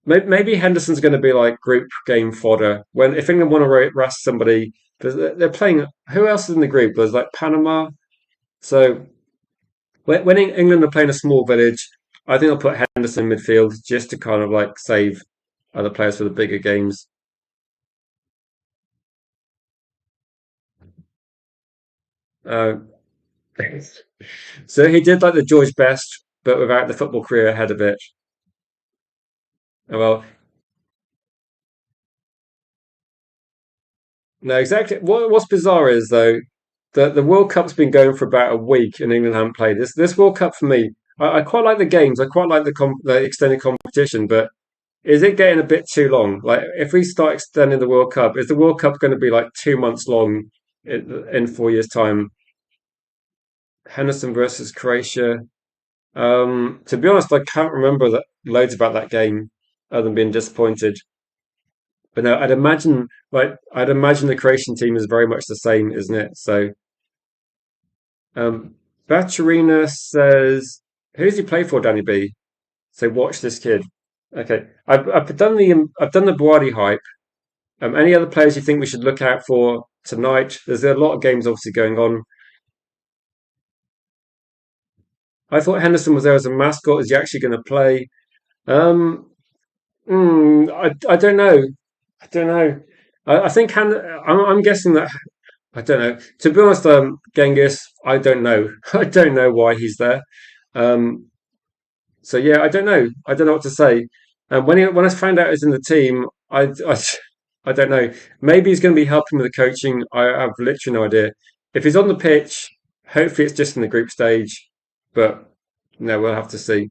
Maybe Henderson's going to be like group game fodder. When if England want to rest somebody, because they're playing. Who else is in the group? There's like Panama. So when England are playing a small village, I think I'll put Henderson in midfield just to kind of like save other players for the bigger games. Uh, so he did like the George Best, but without the football career ahead of it. Well, no, exactly. What's bizarre is though the World Cup's been going for about a week and England haven't played. This World Cup for me, I quite like the games. I quite like the extended competition, but is it getting a bit too long? Like, if we start extending the World Cup, is the World Cup going to be like 2 months long in 4 years' time? Henderson versus Croatia. To be honest, I can't remember loads about that game other than being disappointed. But no, I'd imagine the Croatian team is very much the same, isn't it? So, um, Baturina says, "Who does he play for, Danny B?" So watch this kid. Okay, I've done the Buari hype. Any other players you think we should look out for tonight? There's a lot of games obviously going on. I thought Henderson was there as a mascot. Is he actually going to play? Um, I don't know. I don't know. I think I'm guessing that I don't know. To be honest, Genghis, I don't know. I don't know why he's there. Um, so yeah, I don't know. I don't know what to say. And when I found out he was in the team, I I don't know. Maybe he's going to be helping with the coaching. I have literally no idea. If he's on the pitch, hopefully it's just in the group stage. But no, we'll have to see.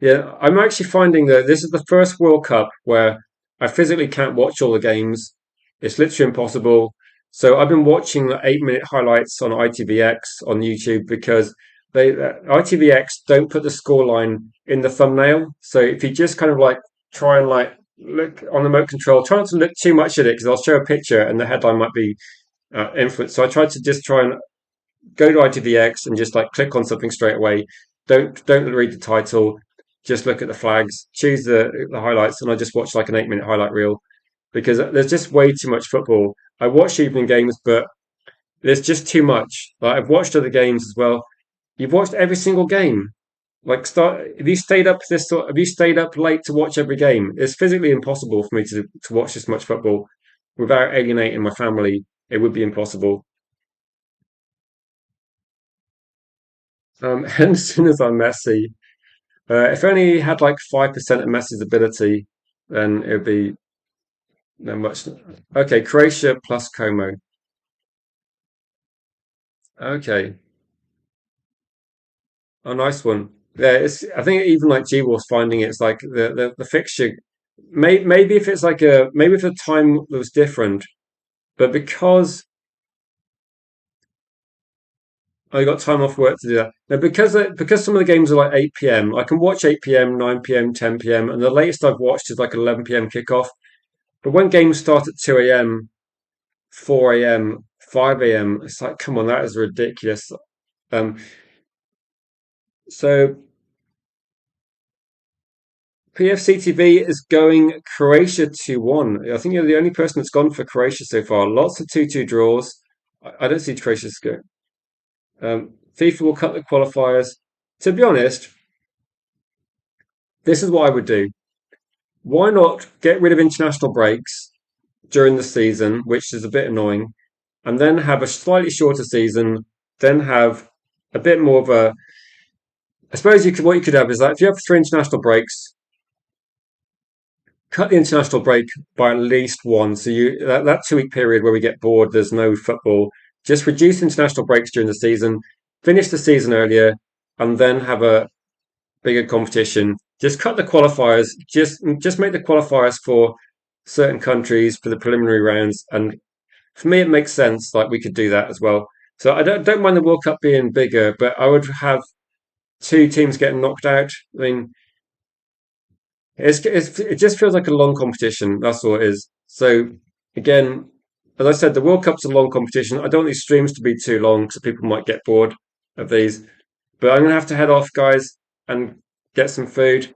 Yeah, I'm actually finding that this is the first World Cup where I physically can't watch all the games. It's literally impossible. So I've been watching the 8 minute highlights on ITVX on YouTube because ITVX don't put the scoreline in the thumbnail. So if you just kind of like try and like look on the remote control, try not to look too much at it because I'll show a picture and the headline might be influenced. So I tried to just try and go to ITVX and just like click on something straight away. Don't read the title. Just look at the flags, choose the highlights, and I just watch like an 8 minute highlight reel because there's just way too much football. I watch evening games, but there's just too much. Like I've watched other games as well. You've watched every single game. Like start. Have you stayed up this? Have you stayed up late to watch every game? It's physically impossible for me to watch this much football without alienating my family. It would be impossible. And as soon as I'm Messi, if only he had like 5% of Messi's ability, then it would be no much. Okay, Croatia plus Como. Okay, a nice one. Yeah, it's. I think even like G was finding it's like the fixture. Maybe if it's like a maybe if the time was different, but because I got time off work to do that. Now because some of the games are like 8 p.m. I can watch 8 p.m., 9 p.m., 10 p.m. and the latest I've watched is like 11 p.m. kickoff. But when games start at 2 a.m., 4 a.m., 5 a.m., it's like, come on, that is ridiculous. Um, so PFC TV is going Croatia 2-1. I think you're the only person that's gone for Croatia so far. Lots of 2-2 draws. I don't see Croatia's go. FIFA will cut the qualifiers. To be honest, this is what I would do. Why not get rid of international breaks during the season, which is a bit annoying, and then have a slightly shorter season, then have a bit more of a. I suppose what you could have is that if you have three international breaks, cut the international break by at least one. So that 2 week period where we get bored, there's no football. Just reduce international breaks during the season, finish the season earlier, and then have a bigger competition. Just cut the qualifiers. Just make the qualifiers for certain countries for the preliminary rounds. And for me, it makes sense. Like we could do that as well. So I don't mind the World Cup being bigger, but I would have two teams getting knocked out. I mean, it just feels like a long competition. That's all it is. So again, as I said, the World Cup's a long competition. I don't want these streams to be too long because people might get bored of these. But I'm gonna have to head off, guys, and get some food.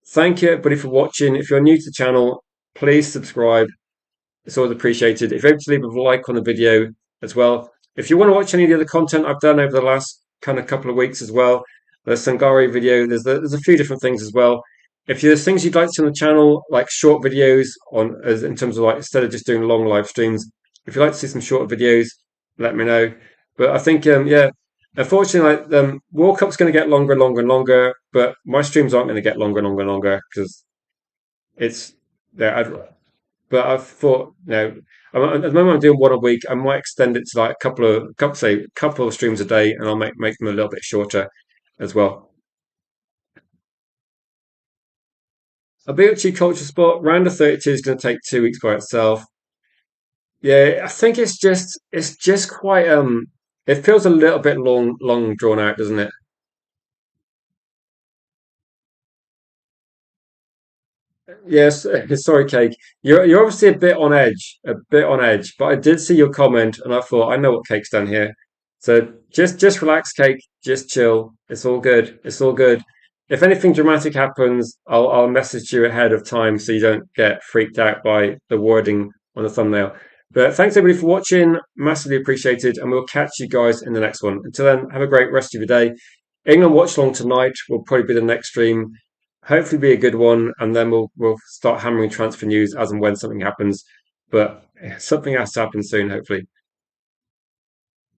Thank you, everybody, for watching. If you're new to the channel, please subscribe. It's always appreciated. If you're able to leave a like on the video as well. If you want to watch any of the other content I've done over the last kind of couple of weeks as well, there's Sangari video. There's a few different things as well. If there's things you'd like to see on the channel, like short videos on as in terms of like instead of just doing long live streams, if you'd like to see some short videos, let me know. But I think yeah, unfortunately, like World Cup's going to get longer and longer and longer, but my streams aren't going to get longer and longer and longer because it's yeah. But I've thought, at the moment I'm doing one a week. I might extend it to like a couple of streams a day, and I'll make them a little bit shorter as well. A BHG culture spot round of 32 is going to take 2 weeks by itself. Yeah, I think it's just quite it feels a little bit long drawn out, doesn't it? Yes, sorry, Cake. You're obviously a bit on edge. But I did see your comment, and I thought I know what Cake's done here. So just relax, Cake. Just chill. It's all good. It's all good. If anything dramatic happens, I'll message you ahead of time so you don't get freaked out by the wording on the thumbnail. But thanks everybody for watching. Massively appreciated, and we'll catch you guys in the next one. Until then, have a great rest of your day. England watch along tonight will probably be the next stream. Hopefully be a good one, and then we'll start hammering transfer news as and when something happens. But something has to happen soon, hopefully.